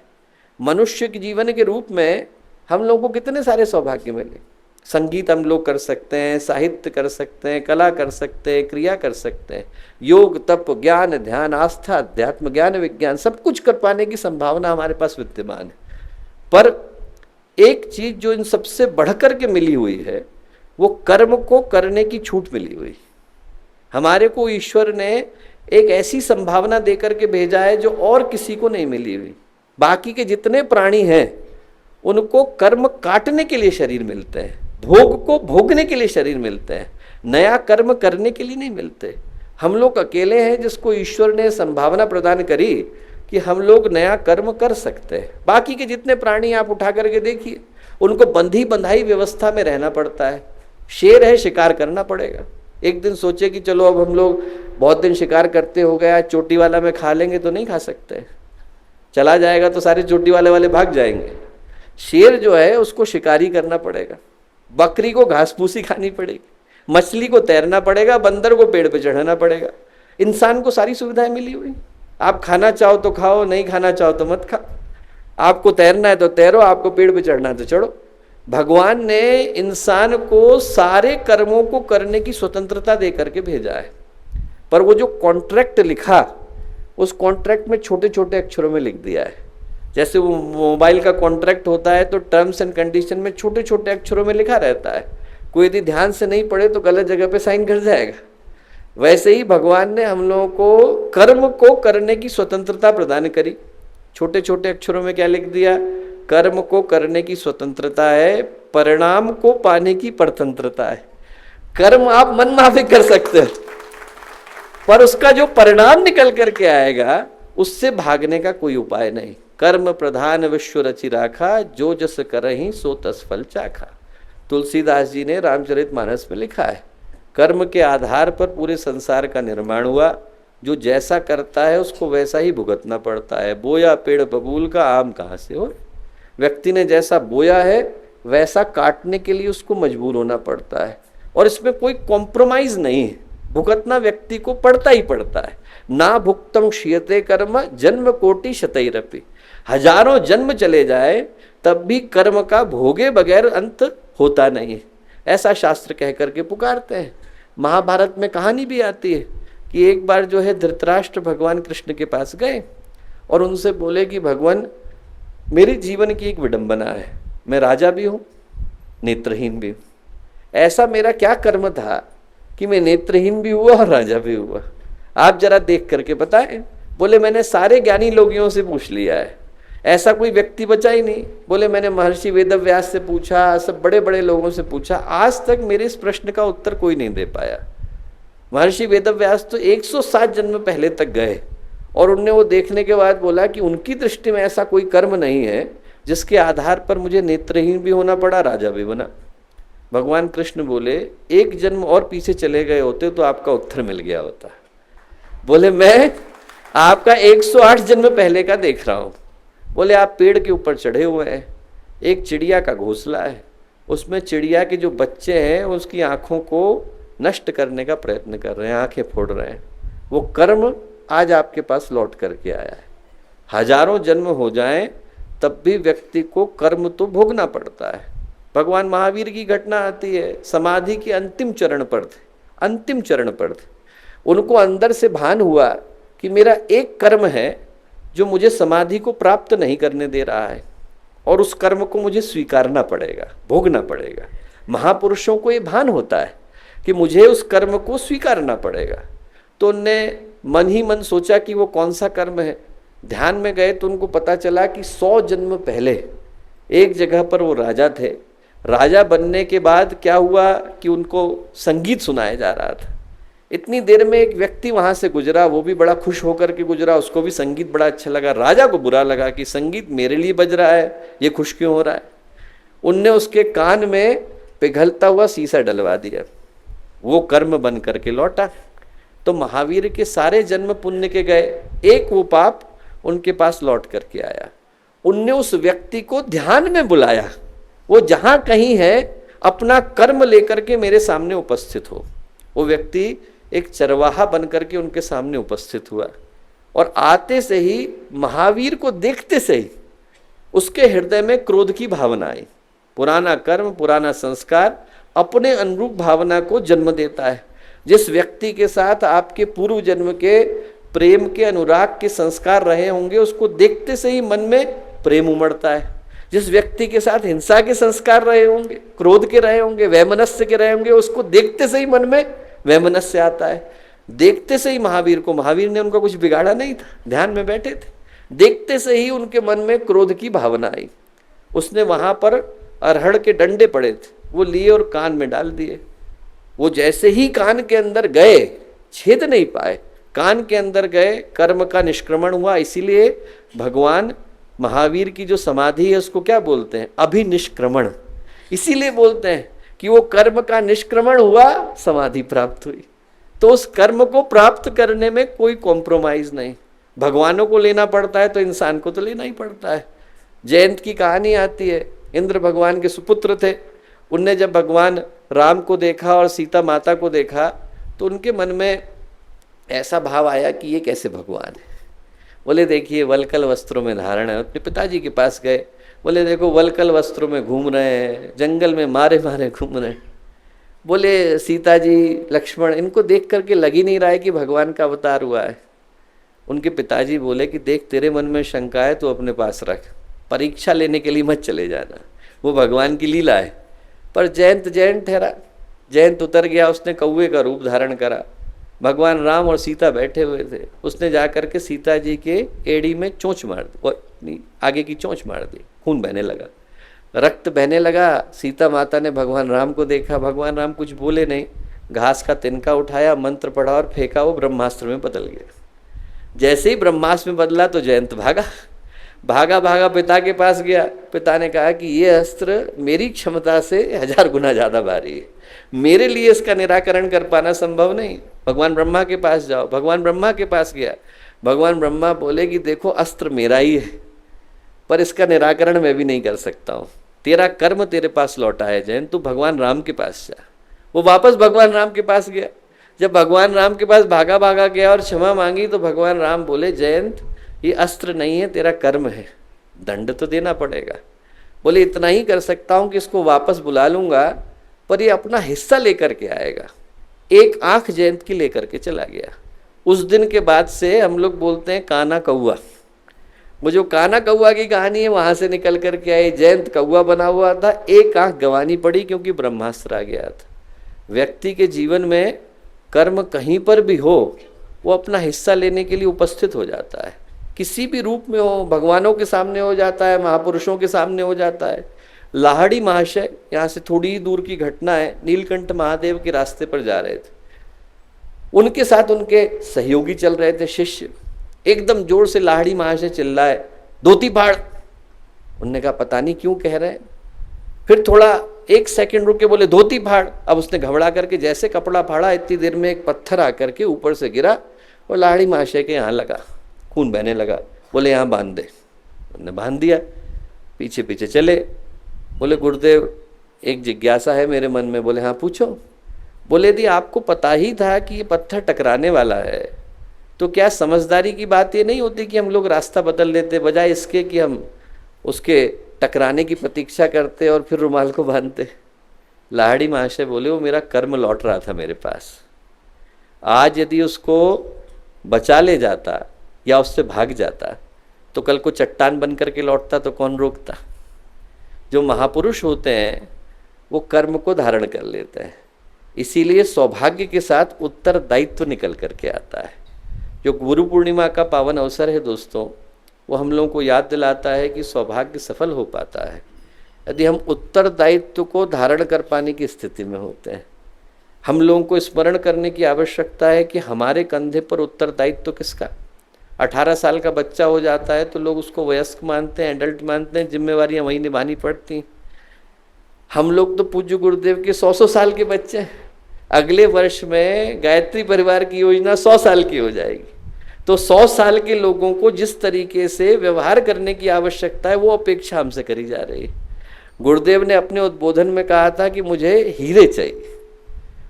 मनुष्य के जीवन के रूप में हम लोगों को कितने सारे सौभाग्य मिले। संगीत हम लोग कर सकते हैं, साहित्य कर सकते हैं, कला कर सकते हैं, क्रिया कर सकते हैं, योग तप ज्ञान ध्यान आस्था अध्यात्म ज्ञान विज्ञान सब कुछ कर पाने की संभावना हमारे पास विद्यमान है। पर एक चीज जो इन सबसे बढ़कर के मिली हुई है वो कर्म को करने की छूट मिली हुई। हमारे को ईश्वर ने एक ऐसी संभावना देकर के भेजा है जो और किसी को नहीं मिली हुई। बाकी के जितने प्राणी हैं उनको कर्म काटने के लिए शरीर मिलते हैं, भोग को भोगने के लिए शरीर मिलते हैं, नया कर्म करने के लिए नहीं मिलते। हम लोग अकेले हैं जिसको ईश्वर ने संभावना प्रदान करी कि हम लोग नया कर्म कर सकते हैं। बाकी के जितने प्राणी आप उठा करके देखिए, उनको बंधी बंधाई व्यवस्था में रहना पड़ता है। शेर है, शिकार करना पड़ेगा। एक दिन सोचे कि चलो अब हम लोग बहुत दिन शिकार करते हो गया, चोटी वाला में खा लेंगे, तो नहीं खा सकते। चला जाएगा तो सारे चोटी वाले भाग जाएंगे। शेर जो है उसको शिकारी करना पड़ेगा, बकरी को घास फूसी खानी पड़ेगी, मछली को तैरना पड़ेगा, बंदर को पेड़ पे चढ़ाना पड़ेगा। इंसान को सारी सुविधाएं मिली हुई। आप खाना चाहो तो खाओ, नहीं खाना चाहो तो मत खाओ। आपको तैरना है तो तैरो, आपको पेड़ पे चढ़ना है तो चढ़ो। भगवान ने इंसान को सारे कर्मों को करने की स्वतंत्रता दे करके भेजा है। पर वो जो कॉन्ट्रैक्ट लिखा, उस कॉन्ट्रैक्ट में छोटे छोटे अक्षरों में लिख दिया है। जैसे वो मोबाइल का कॉन्ट्रैक्ट होता है तो टर्म्स एंड कंडीशन में छोटे छोटे अक्षरों में लिखा रहता है। कोई यदि ध्यान से नहीं पढ़े तो गलत जगह पे साइन कर जाएगा। वैसे ही भगवान ने हम लोगों को कर्म को करने की स्वतंत्रता प्रदान करी। छोटे छोटे अक्षरों में क्या लिख दिया? कर्म को करने की स्वतंत्रता है, परिणाम को पाने की परतंत्रता है। कर्म आप मन माफिक कर सकते हो, पर उसका जो परिणाम निकल करके आएगा उससे भागने का कोई उपाय नहीं। कर्म प्रधान विश्व रचि राखा, जो जस करहि सो तस फल चाखा। तुलसीदास जी ने रामचरितमानस में लिखा है, कर्म के आधार पर पूरे संसार का निर्माण हुआ। जो जैसा करता है उसको वैसा ही भुगतना पड़ता है। बोया पेड़ बबूल का, आम कहाँ से हो। व्यक्ति ने जैसा बोया है वैसा काटने के लिए उसको मजबूर होना पड़ता है, और इसमें कोई कॉम्प्रोमाइज नहीं है। भुगतना व्यक्ति को पड़ता ही पड़ता है। ना भुक्तम क्षीयते कर्म जन्म कोटि शतैरपि। हजारों जन्म चले जाए तब भी कर्म का भोगे बगैर अंत होता नहीं है, ऐसा शास्त्र कह करके पुकारते हैं। महाभारत में कहानी भी आती है कि एक बार जो है धृतराष्ट्र भगवान कृष्ण के पास गए और उनसे बोले कि भगवान, मेरे जीवन की एक विडंबना है, मैं राजा भी हूँ नेत्रहीन भी हूँ। ऐसा मेरा क्या कर्म था कि मैं नेत्रहीन भी हुआ और राजा भी हुआ, आप जरा देख करके बताएं। बोले मैंने सारे ज्ञानी लोगियों से पूछ लिया है, ऐसा कोई व्यक्ति बचा ही नहीं। बोले मैंने महर्षि वेदव्यास से पूछा, सब बड़े बड़े लोगों से पूछा, आज तक मेरे इस प्रश्न का उत्तर कोई नहीं दे पाया। महर्षि वेदव्यास तो 107 जन्म पहले तक गए और उनने वो देखने के बाद बोला कि उनकी दृष्टि में ऐसा कोई कर्म नहीं है जिसके आधार पर मुझे नेत्रहीन भी होना पड़ा, राजा भी बना। भगवान कृष्ण बोले एक जन्म और पीछे चले गए होते तो आपका उत्तर मिल गया होता। बोले मैं आपका 108 जन्म पहले का देख रहा हूँ। बोले आप पेड़ के ऊपर चढ़े हुए हैं, एक चिड़िया का घोंसला है, उसमें चिड़िया के जो बच्चे हैं उसकी आँखों को नष्ट करने का प्रयत्न कर रहे हैं, आंखें फोड़ रहे हैं। वो कर्म आज आपके पास लौट करके आया है। हजारों जन्म हो जाएं तब भी व्यक्ति को कर्म तो भोगना पड़ता है। भगवान महावीर की घटना आती है, समाधि के अंतिम चरण पर थे। उनको अंदर से भान हुआ कि मेरा एक कर्म है जो मुझे समाधि को प्राप्त नहीं करने दे रहा है और उस कर्म को मुझे स्वीकारना पड़ेगा, भोगना पड़ेगा। महापुरुषों को ये भान होता है कि मुझे उस कर्म को स्वीकारना पड़ेगा। तो उनने मन ही मन सोचा कि वो कौन सा कर्म है। ध्यान में गए तो उनको पता चला कि 100 जन्म पहले एक जगह पर वो राजा थे। राजा बनने के बाद क्या हुआ कि उनको संगीत सुनाया जा रहा था। इतनी देर में एक व्यक्ति वहां से गुजरा, वो भी बड़ा खुश होकर के गुजरा, उसको भी संगीत बड़ा अच्छा लगा। राजा को बुरा लगा कि संगीत मेरे लिए बज रहा है, ये खुश क्यों हो रहा है। उनने उसके कान में पिघलता हुआ शीशा डलवा दिया, वो कर्म बन करके लौटा। तो महावीर के सारे जन्म पुण्य के गए, एक वो पाप उनके पास लौट करके आया। उनने उस व्यक्ति को ध्यान में बुलाया, वो जहां कहीं है अपना कर्म लेकर के मेरे सामने उपस्थित हो। वो व्यक्ति एक चरवाहा बन करके उनके सामने उपस्थित हुआ और आते से ही महावीर को देखते से ही उसके हृदय में क्रोध की भावना आई। पुराना कर्म, पुराना संस्कार अपने अनुरूप भावना को जन्म देता है। जिस व्यक्ति के साथ आपके पूर्व जन्म के प्रेम के, अनुराग के संस्कार रहे होंगे, उसको देखते से ही मन में प्रेम उमड़ता है। जिस व्यक्ति के साथ हिंसा के संस्कार रहे होंगे, क्रोध के रहे होंगे, वैमनस्य के रहे होंगे, उसको देखते से ही मन में वैमनस्य आता है। देखते से ही महावीर ने उनका कुछ बिगाड़ा नहीं था, ध्यान में बैठे थे, देखते से ही उनके मन में क्रोध की भावना आई। उसने वहां पर अरहड़ के डंडे पड़े थे, वो लिए और कान में डाल दिए। वो जैसे ही कान के अंदर गए, छेद नहीं पाए, कान के अंदर गए, कर्म का निष्क्रमण हुआ। इसीलिए भगवान महावीर की जो समाधि है उसको क्या बोलते हैं? अभिनिष्क्रमण। इसीलिए बोलते हैं कि वो कर्म का निष्क्रमण हुआ, समाधि प्राप्त हुई। तो उस कर्म को प्राप्त करने में कोई कॉम्प्रोमाइज नहीं। भगवानों को लेना पड़ता है तो इंसान को तो लेना ही पड़ता है। जयंत की कहानी आती है, इंद्र भगवान के सुपुत्र थे। उनने जब भगवान राम को देखा और सीता माता को देखा तो उनके मन में ऐसा भाव आया कि ये कैसे भगवान है। बोले देखिए वलकल वस्त्रों में धारण है। अपने पिताजी के पास गए, बोले देखो वलकल वस्त्रों में घूम रहे हैं, जंगल में मारे मारे घूम रहे हैं। बोले सीता जी, लक्ष्मण, इनको देख करके लग ही नहीं रहा है कि भगवान का अवतार हुआ है। उनके पिताजी बोले कि देख तेरे मन में शंका है तो अपने पास रख, परीक्षा लेने के लिए मत चले जाना, वो भगवान की लीला है। पर जयंत ठहरा। जयंत उतर गया, उसने कौवे का रूप धारण करा। भगवान राम और सीता बैठे हुए थे, उसने जाकर के सीता जी के एड़ी में चोंच मार दी, आगे की चोंच मार दी। खून बहने लगा, रक्त बहने लगा। सीता माता ने भगवान राम को देखा, भगवान राम कुछ बोले नहीं, घास का तिनका उठाया, मंत्र पढ़ा और फेंका, वो ब्रह्मास्त्र में बदल गया। जैसे ही ब्रह्मास्त्र में बदला तो जयंत भागा पिता के पास गया। पिता ने कहा कि ये अस्त्र मेरी क्षमता से 1000 गुना ज्यादा भारी है, मेरे लिए इसका निराकरण कर पाना संभव नहीं। भगवान ब्रह्मा के पास जाओ। भगवान ब्रह्मा के पास गया। भगवान ब्रह्मा बोले कि देखो अस्त्र मेरा ही है, पर इसका निराकरण मैं भी नहीं कर सकता हूँ। तेरा कर्म तेरे पास लौटा है जयंत, तू भगवान राम के पास जा। वो वापस भगवान राम के पास गया। जब भगवान राम के पास भागा गया और क्षमा मांगी तो भगवान राम बोले जयंत ये अस्त्र नहीं है, तेरा कर्म है, दंड तो देना पड़ेगा। बोले इतना ही कर सकता हूं कि इसको वापस बुला लूंगा, पर ये अपना हिस्सा लेकर के आएगा। एक आंख जयंत की लेकर के चला गया। उस दिन के बाद से हम लोग बोलते हैं काना कौआ। वो जो काना कौआ की कहानी है वहां से निकल करके आए। जयंत कौआ बना हुआ था, एक आंख गंवानी पड़ी क्योंकि ब्रह्मास्त्र आ गया था। व्यक्ति के जीवन में कर्म कहीं पर भी हो, वो अपना हिस्सा लेने के लिए उपस्थित हो जाता है। किसी भी रूप में हो, भगवानों के सामने हो जाता है, महापुरुषों के सामने हो जाता है। लाहड़ी महाशय, यहाँ से थोड़ी ही दूर की घटना है, नीलकंठ महादेव के रास्ते पर जा रहे थे। उनके साथ उनके सहयोगी चल रहे थे, शिष्य। एकदम जोर से लाहड़ी महाशय चिल्लाए, धोती फाड़। उनने कहा पता नहीं क्यों कह रहे हैं। फिर थोड़ा 1 सेकंड रुके, बोले धोती फाड़। अब उसने घबरा करके जैसे कपड़ा फाड़ा, इतनी देर में एक पत्थर आकर के ऊपर से गिरा और लाहड़ी महाशय के यहाँ लगा, खून बहने लगा। बोले यहाँ बांध दे। उन्होंने बांध दिया। पीछे पीछे चले। बोले गुरुदेव एक जिज्ञासा है मेरे मन में। बोले हाँ पूछो। बोले यदि आपको पता ही था कि ये पत्थर टकराने वाला है तो क्या समझदारी की बात ये नहीं होती कि हम लोग रास्ता बदल लेते, बजाय इसके कि हम उसके टकराने की प्रतीक्षा करते और फिर रुमाल को बांधते। लाहड़ी महाशय बोले वो मेरा कर्म लौट रहा था मेरे पास, आज यदि उसको बचा ले जाता या उससे भाग जाता तो कल को चट्टान बन करके लौटता तो कौन रोकता। जो महापुरुष होते हैं वो कर्म को धारण कर लेते हैं, इसीलिए सौभाग्य के साथ उत्तरदायित्व निकल करके आता है। जो गुरु पूर्णिमा का पावन अवसर है दोस्तों, वो हम लोगों को याद दिलाता है कि सौभाग्य सफल हो पाता है यदि हम उत्तरदायित्व को धारण कर पाने की स्थिति में होते हैं। हम लोगों को स्मरण करने की आवश्यकता है कि हमारे कंधे पर उत्तरदायित्व किसका। 18 साल का बच्चा हो जाता है तो लोग उसको वयस्क मानते हैं, एडल्ट मानते हैं, जिम्मेवारियां वही निभानी पड़ती। हम लोग तो पूज्य गुरुदेव के 100 साल के बच्चे हैं। अगले वर्ष में गायत्री परिवार की योजना 100 साल की हो जाएगी, तो 100 साल के लोगों को जिस तरीके से व्यवहार करने की आवश्यकता है वो अपेक्षा हमसे करी जा रही है। गुरुदेव ने अपने उद्बोधन में कहा था कि मुझे हीरे चाहिए।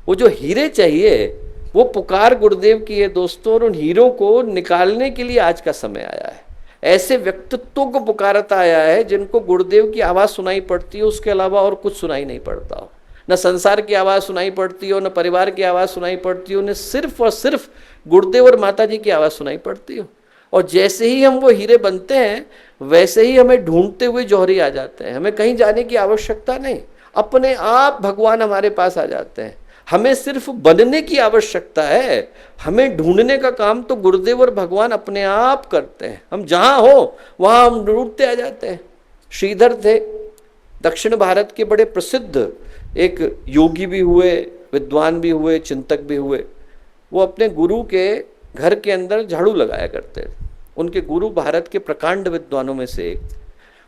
वो जो हीरे चाहिए वो पुकार गुरुदेव की है दोस्तों, और उन हीरों को निकालने के लिए आज का समय आया है। ऐसे व्यक्तित्वों को पुकारता आया है जिनको गुरुदेव की आवाज़ सुनाई पड़ती है, उसके अलावा और कुछ सुनाई नहीं पड़ता हो। न संसार की आवाज़ सुनाई पड़ती हो, न परिवार की आवाज़ सुनाई पड़ती हो, न सिर्फ और सिर्फ गुरुदेव और माता जी की आवाज़ सुनाई पड़ती हो। और जैसे ही हम वो हीरे बनते हैं वैसे ही हमें ढूंढते हुए जौहरी आ जाते हैं। हमें कहीं जाने की आवश्यकता नहीं, अपने आप भगवान हमारे पास आ जाते हैं। हमें सिर्फ बनने की आवश्यकता है, हमें ढूंढने का काम तो गुरुदेव और भगवान अपने आप करते हैं। हम जहाँ हो वहाँ हम ढूंढते आ जाते हैं। श्रीधर थे, दक्षिण भारत के बड़े प्रसिद्ध एक योगी भी हुए, विद्वान भी हुए, चिंतक भी हुए। वो अपने गुरु के घर के अंदर झाड़ू लगाया करते थे। उनके गुरु भारत के प्रकांड विद्वानों में से एक।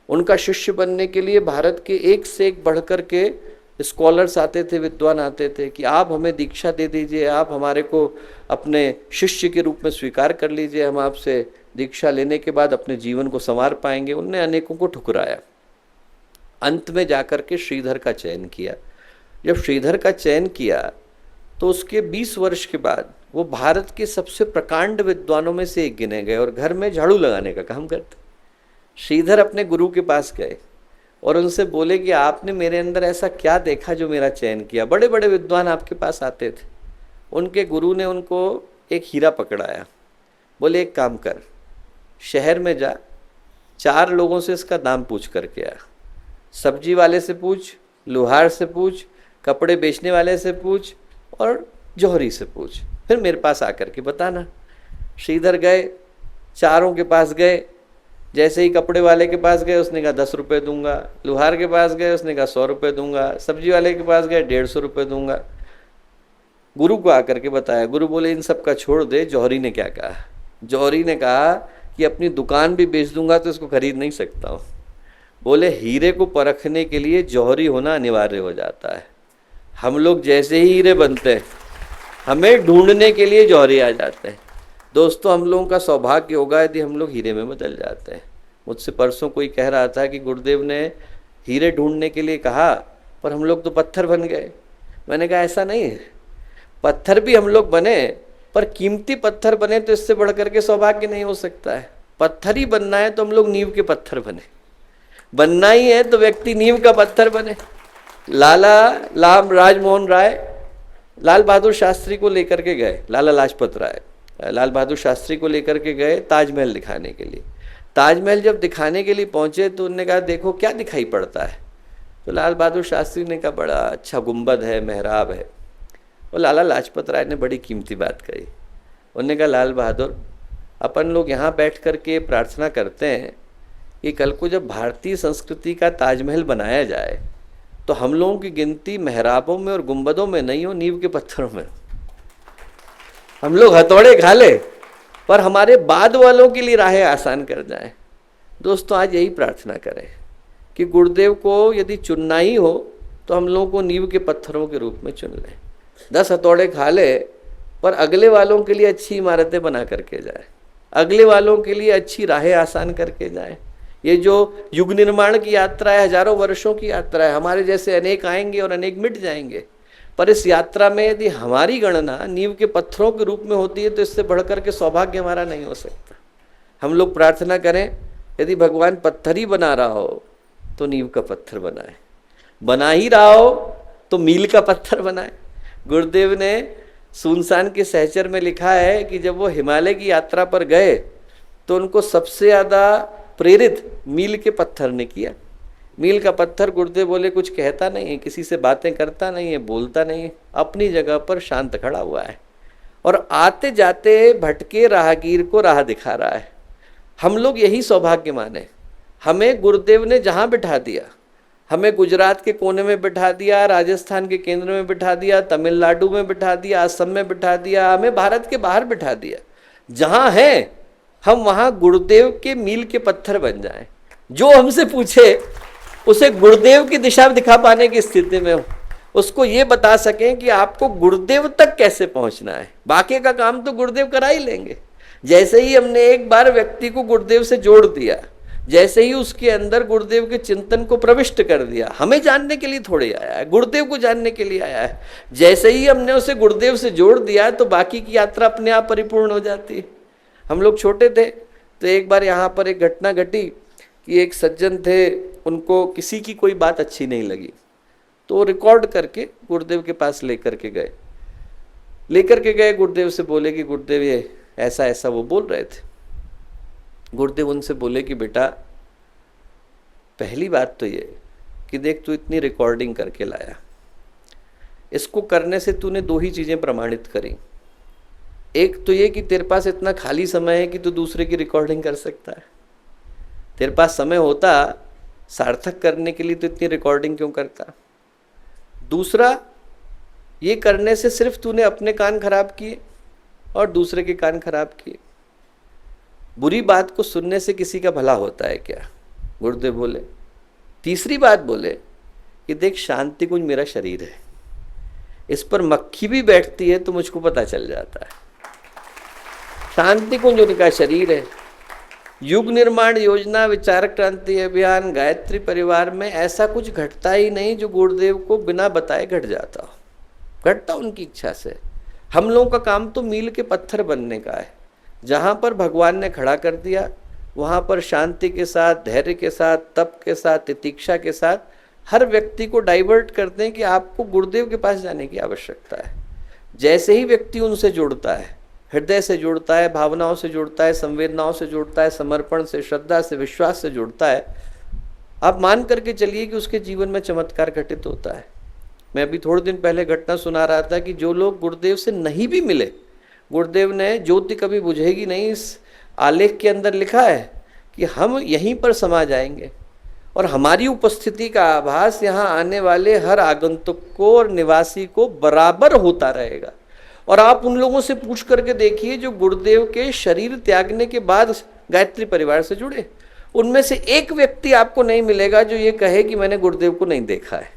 उनका शिष्य बनने के लिए भारत के एक से एक बढ़कर के स्कॉलर्स आते थे, विद्वान आते थे कि आप हमें दीक्षा दे दीजिए, आप हमारे को अपने शिष्य के रूप में स्वीकार कर लीजिए, हम आपसे दीक्षा लेने के बाद अपने जीवन को संवार पाएंगे। उनने अनेकों को ठुकराया। अंत में जाकर के श्रीधर का चयन किया। जब श्रीधर का चयन किया तो उसके 20 वर्ष के बाद वो भारत के सबसे प्रकांड विद्वानों में से एक गिने गए और घर में झाड़ू लगाने का काम करते। श्रीधर अपने गुरु के पास गए और उनसे बोले कि आपने मेरे अंदर ऐसा क्या देखा जो मेरा चयन किया। बड़े बड़े विद्वान आपके पास आते थे। उनके गुरु ने उनको एक हीरा पकड़ाया। बोले एक काम कर, शहर में जा, 4 लोगों से इसका दाम पूछ करके आ। सब्जी वाले से पूछ, लोहार से पूछ, कपड़े बेचने वाले से पूछ और जौहरी से पूछ, फिर मेरे पास आकर के बताना। श्रीधर गए, 4 के पास गए। जैसे ही कपड़े वाले के पास गए उसने कहा 10 रुपये दूंगा, लोहार के पास गए उसने कहा 100 रुपये दूंगा, सब्जी वाले के पास गए 150 रुपये दूंगा। गुरु को आकर के बताया। गुरु बोले इन सब का छोड़ दे। जौहरी ने क्या कहा? जौहरी ने कहा कि अपनी दुकान भी बेच दूंगा तो इसको खरीद नहीं सकता हूँ। बोले हीरे को परखने के लिए जौहरी होना अनिवार्य हो जाता है। हम लोग जैसे ही हीरे बनते हैं हमें ढूंढने के लिए जौहरी आ जाते हैं। दोस्तों, हम लोगों का सौभाग्य होगा यदि हम लोग हीरे में बदल जाते हैं। मुझसे परसों कोई कह रहा था कि गुरुदेव ने हीरे ढूंढने के लिए कहा पर हम लोग तो पत्थर बन गए। मैंने कहा ऐसा नहीं है, पत्थर भी हम लोग बने पर कीमती पत्थर बने तो इससे बढ़कर के सौभाग्य नहीं हो सकता है। पत्थर ही बनना है तो हम लोग नींव के पत्थर बने, बनना ही है तो व्यक्ति नींव का पत्थर बने। लाला राजमोहन राय लाल बहादुर शास्त्री को लेकर के गए, लाला लाजपत राय लाल बहादुर शास्त्री को लेकर के गए ताजमहल दिखाने के लिए। ताजमहल जब दिखाने के लिए पहुंचे तो उन्होंने कहा देखो क्या दिखाई पड़ता है। तो लाल बहादुर शास्त्री ने कहा बड़ा अच्छा गुंबद है, मेहराब है। और लाला लाजपत राय ने बड़ी कीमती बात कही। उन्होंने कहा लाल बहादुर, अपन लोग यहाँ बैठ कर के प्रार्थना करते हैं कि कल को जब भारतीय संस्कृति का ताजमहल बनाया जाए तो हम लोगों की गिनती मेहराबों में और गुंबदों में नहीं हो, नींव के पत्थरों में। हम लोग हथौड़े खा ले पर हमारे बाद वालों के लिए राहें आसान कर जाएं। दोस्तों, आज यही प्रार्थना करें कि गुरुदेव को यदि चुनना ही हो तो हम लोगों को नींव के पत्थरों के रूप में चुन लें। 10 हथौड़े खा ले पर अगले वालों के लिए अच्छी इमारतें बना करके जाए, अगले वालों के लिए अच्छी राहें आसान करके जाए। ये जो युग निर्माण की यात्रा है, हजारों वर्षों की यात्रा है। हमारे जैसे अनेक आएंगे और अनेक मिट जाएंगे, पर इस यात्रा में यदि हमारी गणना नींव के पत्थरों के रूप में होती है तो इससे बढ़कर के सौभाग्य हमारा नहीं हो सकता। हम लोग प्रार्थना करें, यदि भगवान पत्थर ही बना रहा हो तो नींव का पत्थर बनाए, बना ही रहा हो तो मील का पत्थर बनाए। गुरुदेव ने सुनसान के सहचर में लिखा है कि जब वो हिमालय की यात्रा पर गए तो उनको सबसे ज़्यादा प्रेरित मील के पत्थर ने किया। मील का पत्थर, गुरुदेव बोले, कुछ कहता नहीं है, किसी से बातें करता नहीं है, बोलता नहीं है, अपनी जगह पर शांत खड़ा हुआ है और आते जाते भटके राहगीर को राह दिखा रहा है। हम लोग यही सौभाग्यमान है, हमें गुरुदेव ने जहाँ बिठा दिया, हमें गुजरात के कोने में बिठा दिया, राजस्थान के केंद्र में बिठा दिया, तमिलनाडु में बिठा दिया, असम में बिठा दिया, हमें भारत के बाहर बिठा दिया। जहाँ हैं हम वहाँ गुरुदेव के मील के पत्थर बन जाएं। जो हमसे पूछे उसे गुरुदेव की दिशा दिखा पाने की स्थिति में हो, उसको ये बता सकें कि आपको गुरुदेव तक कैसे पहुँचना है। बाकी का काम तो गुरुदेव करा ही लेंगे। जैसे ही हमने एक बार व्यक्ति को गुरुदेव से जोड़ दिया, जैसे ही उसके अंदर गुरुदेव के चिंतन को प्रविष्ट कर दिया, हमें जानने के लिए थोड़े आया है, गुरुदेव को जानने के लिए आया है। जैसे ही हमने उसे गुरुदेव से जोड़ दिया तो बाकी की यात्रा अपने आप परिपूर्ण हो जाती है। हम लोग छोटे थे तो एक बार यहाँ पर एक घटना घटी कि एक सज्जन थे, उनको किसी की कोई बात अच्छी नहीं लगी तो रिकॉर्ड करके गुरुदेव के पास लेकर के गए। गुरुदेव से बोले कि गुरुदेव ये ऐसा ऐसा वो बोल रहे थे। गुरुदेव उनसे बोले कि बेटा, पहली बात तो ये कि देख, तू इतनी रिकॉर्डिंग करके लाया, इसको करने से तूने दो ही चीज़ें प्रमाणित करी। एक तो ये कि तेरे पास इतना खाली समय है कि तू दूसरे की रिकॉर्डिंग कर सकता है। तेरे पास समय होता सार्थक करने के लिए तो इतनी रिकॉर्डिंग क्यों करता। दूसरा, ये करने से सिर्फ तूने अपने कान खराब किए और दूसरे के कान खराब किए। बुरी बात को सुनने से किसी का भला होता है क्या? गुरुदेव बोले। तीसरी बात बोले कि देख, शांति कुंज मेरा शरीर है, इस पर मक्खी भी बैठती है तो मुझको पता चल जाता है। शांति कुंज उनका शरीर है। युग निर्माण योजना, विचार क्रांति अभियान, गायत्री परिवार में ऐसा कुछ घटता ही नहीं जो गुरुदेव को बिना बताए घट जाता हो। घटता उनकी इच्छा से। हम लोगों का काम तो मील के पत्थर बनने का है। जहाँ पर भगवान ने खड़ा कर दिया वहाँ पर शांति के साथ, धैर्य के साथ, तप के साथ, तितिक्षा के साथ हर व्यक्ति को डाइवर्ट करते हैं कि आपको गुरुदेव के पास जाने की आवश्यकता है। जैसे ही व्यक्ति उनसे जुड़ता है, हृदय से जुड़ता है, भावनाओं से जुड़ता है, संवेदनाओं से जुड़ता है, समर्पण से, श्रद्धा से, विश्वास से जुड़ता है, आप मान करके चलिए कि उसके जीवन में चमत्कार घटित होता है। मैं अभी थोड़े दिन पहले घटना सुना रहा था कि जो लोग गुरुदेव से नहीं भी मिले, गुरुदेव ने ज्योति कभी बुझेगी नहीं इस आलेख के अंदर लिखा है कि हम यहीं पर समा जाएंगे और हमारी उपस्थिति का आभास यहाँ आने वाले हर आगंतुक को और निवासी को बराबर होता रहेगा। और आप उन लोगों से पूछ करके देखिए जो गुरुदेव के शरीर त्यागने के बाद गायत्री परिवार से जुड़े, उनमें से एक व्यक्ति आपको नहीं मिलेगा जो ये कहे कि मैंने गुरुदेव को नहीं देखा है।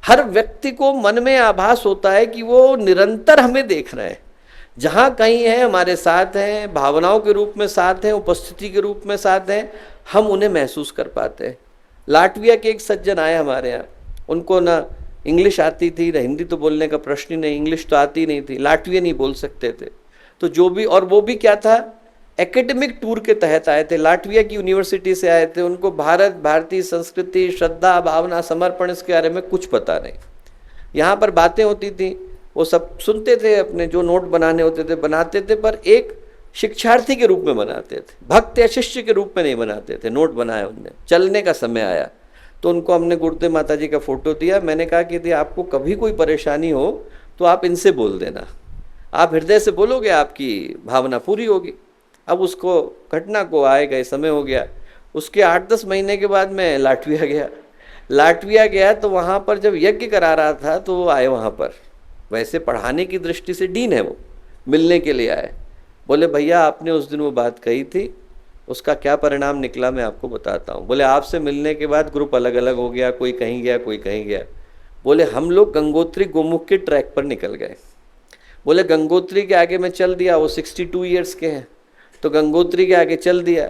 हर व्यक्ति को मन में आभास होता है कि वो निरंतर हमें देख रहे हैं। जहाँ कहीं है हमारे साथ हैं, भावनाओं के रूप में साथ हैं, उपस्थिति के रूप में साथ हैं, हम उन्हें महसूस कर पाते हैं। लाटविया के एक सज्जन आए हमारे यहाँ, उनको ना इंग्लिश आती थी ना हिंदी, तो बोलने का प्रश्न ही नहीं, इंग्लिश तो आती नहीं थी, लाटविया नहीं बोल सकते थे। तो जो भी, और वो भी क्या था, एकेडमिक टूर के तहत आए थे, लाटविया की यूनिवर्सिटी से आए थे। उनको भारत, भारतीय संस्कृति, श्रद्धा, भावना, समर्पण, इसके बारे में कुछ पता नहीं। यहाँ पर बातें होती थी, वो सब सुनते थे, अपने जो नोट बनाने होते थे बनाते थे, पर एक शिक्षार्थी के रूप में बनाते थे, भक्त या शिष्य के रूप में नहीं बनाते थे। नोट बनाया उनने, चलने का समय आया तो उनको हमने गुरुदेव माता जी का फोटो दिया। मैंने कहा कि यदि आपको कभी कोई परेशानी हो तो आप इनसे बोल देना, आप हृदय से बोलोगे, आपकी भावना पूरी होगी। अब उसको घटना को आए गए समय हो गया। उसके 8-10 महीने के बाद मैं लाटविया गया तो वहाँ पर जब यज्ञ करा रहा था तो वो आए वहाँ पर, वैसे पढ़ाने की दृष्टि से डीन है, वो मिलने के लिए आए। बोले भैया आपने उस दिन वो बात कही थी, उसका क्या परिणाम निकला मैं आपको बताता हूँ। बोले आपसे मिलने के बाद ग्रुप अलग अलग हो गया, कोई कहीं गया कोई कहीं गया। बोले हम लोग गंगोत्री गोमुख के ट्रैक पर निकल गए। बोले गंगोत्री के आगे मैं चल दिया, वो 62 ईयर्स के हैं, तो गंगोत्री के आगे चल दिया।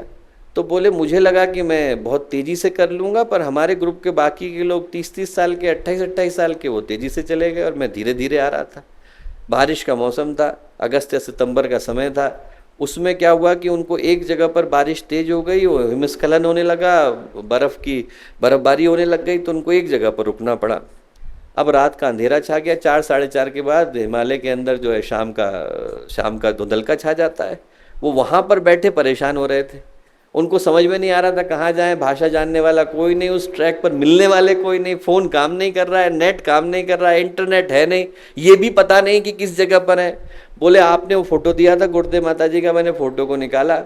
तो बोले मुझे लगा कि मैं बहुत तेज़ी से कर लूँगा, पर हमारे ग्रुप के बाकी के लोग 30-30 साल के, 28-28 साल के, वो तेज़ी से चले गए और मैं धीरे धीरे आ रहा था। बारिश का मौसम था, अगस्त या सितंबर का समय था। उसमें क्या हुआ कि उनको एक जगह पर बारिश तेज़ हो गई, वो हिमस्खलन होने लगा, बर्फ़बारी होने लग गई, तो उनको एक जगह पर रुकना पड़ा। अब रात का अंधेरा छा गया, 4 साढ़े 4 के बाद हिमालय के अंदर जो है शाम का धुंधलका छा जाता है। वो वहाँ पर बैठे परेशान हो रहे थे, उनको समझ में नहीं आ रहा था कहाँ जाएं, भाषा जानने वाला कोई नहीं, उस ट्रैक पर मिलने वाले कोई नहीं, फ़ोन काम नहीं कर रहा है, नेट काम नहीं कर रहा है, इंटरनेट है नहीं, ये भी पता नहीं कि किस जगह पर है। बोले आपने वो फ़ोटो दिया था गुरुदेव माता जी का, मैंने फ़ोटो को निकाला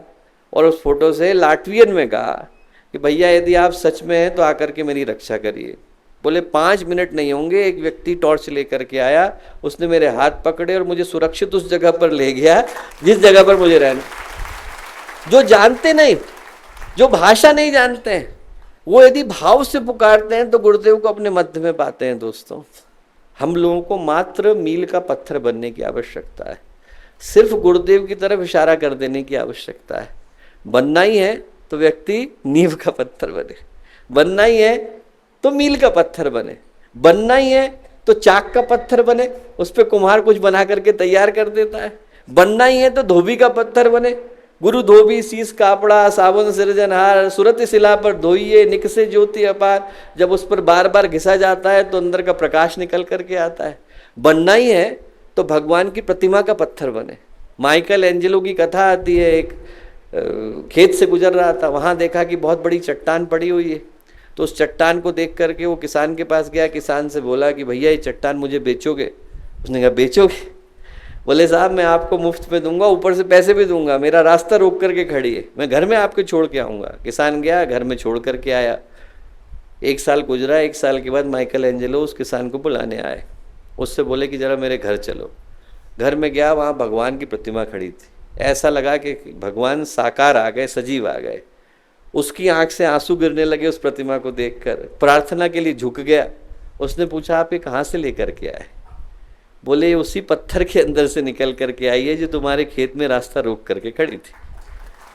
और उस फोटो से लाटवियन में कहा कि भैया यदि आप सच में हैं तो आकर के मेरी रक्षा करिए। बोले 5 मिनट नहीं होंगे, एक व्यक्ति टॉर्च लेकर के आया, उसने मेरे हाथ पकड़े और मुझे सुरक्षित उस जगह पर ले गया जिस जगह पर मुझे रहना। जो जानते नहीं, जो भाषा नहीं जानते हैं, वो यदि भाव से पुकारते हैं तो गुरुदेव को अपने मध्य में पाते हैं। दोस्तों, हम लोगों को मात्र मील का पत्थर बनने की आवश्यकता है, सिर्फ गुरुदेव की तरफ इशारा कर देने की आवश्यकता है। बनना ही है तो व्यक्ति नींव का पत्थर बने, बनना ही है तो मील का पत्थर बने, बनना ही है तो चाक का पत्थर बने, उस पर कुम्हार कुछ बना करके तैयार कर देता है। बनना ही है तो धोबी का पत्थर बने, गुरु धोबी शीस कापड़ा साबुन सिरजनहार, सुरत शिला पर धोइए निकसे ज्योति अपार। जब उस पर बार बार घिसा जाता है तो अंदर का प्रकाश निकल करके आता है। बनना ही है तो भगवान की प्रतिमा का पत्थर बने। माइकल एंजेलो की कथा आती है, एक खेत से गुजर रहा था, वहाँ देखा कि बहुत बड़ी चट्टान पड़ी हुई है, तो उस चट्टान को देख करके वो किसान के पास गया, किसान से बोला कि भैया ये चट्टान मुझे बेचोगे? उसने कहा बेचोगे? बोले साहब मैं आपको मुफ्त में दूंगा, ऊपर से पैसे भी दूंगा, मेरा रास्ता रोक करके खड़ी है, मैं घर में आपके छोड़ के आऊँगा। किसान गया, घर में छोड़ करके आया। 1 साल गुजरा, 1 साल के बाद माइकल एंजेलो उस किसान को बुलाने आए, उससे बोले कि ज़रा मेरे घर चलो। घर में गया, वहाँ भगवान की प्रतिमा खड़ी थी, ऐसा लगा कि भगवान साकार आ गए, सजीव आ गए। उसकी आंख से आंसू गिरने लगे उस प्रतिमा को देखकर, प्रार्थना के लिए झुक गया। उसने पूछा आप ये कहाँ से लेकर के आए? बोले उसी पत्थर के अंदर से निकल करके आई है जो तुम्हारे खेत में रास्ता रोक करके खड़ी थी।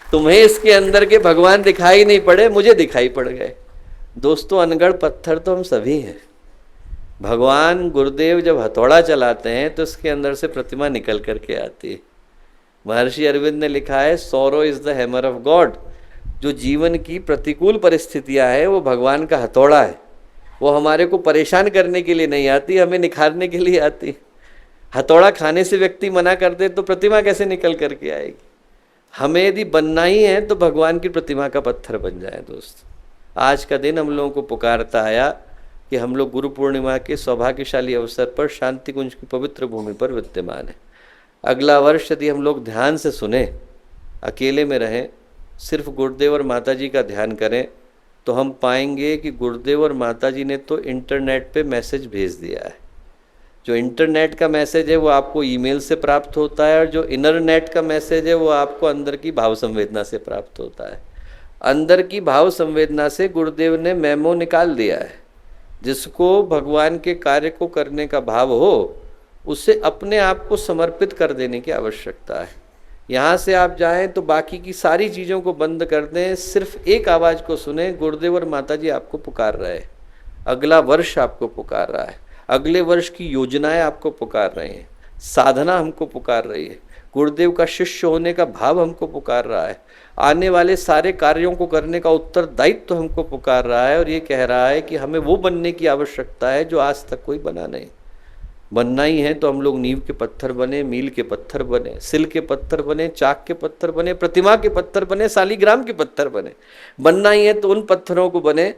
तुम्हें इसके अंदर के भगवान दिखाई नहीं पड़े, मुझे दिखाई पड़ गए। दोस्तों, अनगढ़ पत्थर तो हम सभी हैं। भगवान गुरुदेव जब हथौड़ा चलाते हैं तो इसके अंदर से प्रतिमा निकल करके आती है। महर्षि अरविंद ने लिखा है, sorrow is the hammer of God. जो जीवन की प्रतिकूल परिस्थितियां हैं वो भगवान का हथौड़ा है। वो हमारे को परेशान करने के लिए नहीं आती, हमें निखारने के लिए आती। हथौड़ा खाने से व्यक्ति मना कर दे तो प्रतिमा कैसे निकल करके आएगी? हमें यदि बनना ही है तो भगवान की प्रतिमा का पत्थर बन जाए। दोस्त, आज का दिन हम लोगों को पुकारता आया कि हम लोग गुरु पूर्णिमा के सौभाग्यशाली अवसर पर शांति कुंज की पवित्र भूमि पर विद्यमान है। अगला वर्ष यदि हम लोग ध्यान से सुने, अकेले में रहें, सिर्फ गुरुदेव और माता जी का ध्यान करें, तो हम पाएंगे कि गुरुदेव और माता जी ने तो इंटरनेट पे मैसेज भेज दिया है। जो इंटरनेट का मैसेज है वो आपको ईमेल से प्राप्त होता है, और जो इंटरनेट का मैसेज है वो आपको अंदर की भाव संवेदना से प्राप्त होता है। अंदर की भाव संवेदना से गुरुदेव ने मेमो निकाल दिया है। जिसको भगवान के कार्य को करने का भाव हो, उसे अपने आप को समर्पित कर देने की आवश्यकता है। यहाँ से आप जाएं तो बाकी की सारी चीज़ों को बंद कर दें, सिर्फ एक आवाज़ को सुने, गुरुदेव और माता जी आपको पुकार रहे हैं। अगला वर्ष आपको पुकार रहा है, अगले वर्ष की योजनाएं आपको पुकार रहे हैं, साधना हमको पुकार रही है, गुरुदेव का शिष्य होने का भाव हमको पुकार रहा है, आने वाले सारे कार्यों को करने का उत्तरदायित्व तो हमको पुकार रहा है, और ये कह रहा है कि हमें वो बनने की आवश्यकता है जो आज तक कोई बना नहीं। बनना ही है तो हम लोग नींव के पत्थर बने, मील के पत्थर बने, सिल के पत्थर बने, चाक के पत्थर बने, प्रतिमा के पत्थर बने, शालिग्राम के पत्थर बने। बनना ही है तो उन पत्थरों को बने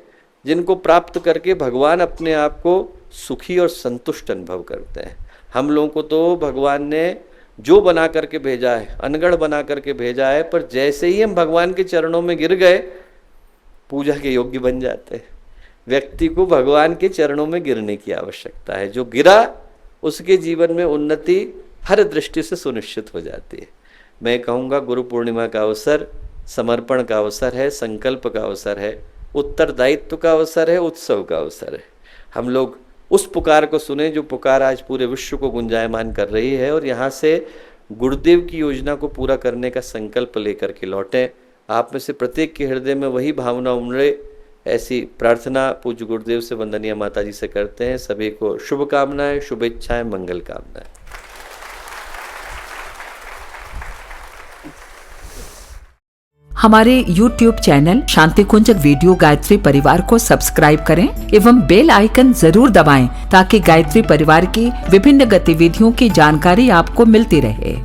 जिनको प्राप्त करके भगवान अपने आप को सुखी और संतुष्ट अनुभव करते हैं। हम लोगों को तो भगवान ने जो बना करके भेजा है, अनगढ़ बना करके भेजा है, पर जैसे ही हम भगवान के चरणों में गिर गए, पूजा के योग्य बन जाते हैं। व्यक्ति को भगवान के चरणों में गिरने की आवश्यकता है। जो गिरा उसके जीवन में उन्नति हर दृष्टि से सुनिश्चित हो जाती है। मैं कहूँगा गुरु पूर्णिमा का अवसर समर्पण का अवसर है, संकल्प का अवसर है, उत्तरदायित्व का अवसर है, उत्सव का अवसर है। हम लोग उस पुकार को सुने जो पुकार आज पूरे विश्व को गुंजायमान कर रही है, और यहाँ से गुरुदेव की योजना को पूरा करने का संकल्प लेकर के लौटें। आप में से प्रत्येक के हृदय में वही भावना उमड़े, ऐसी प्रार्थना पूज्य गुरुदेव से, वंदनीय माता जी से करते हैं। सभी को शुभकामनाएं, शुभेच्छाएं, मंगल कामनाएं। हमारे YouTube चैनल शांति कुंज वीडियो गायत्री परिवार को सब्सक्राइब करें एवं बेल आइकन जरूर दबाएं ताकि गायत्री परिवार की विभिन्न गतिविधियों की जानकारी आपको मिलती रहे।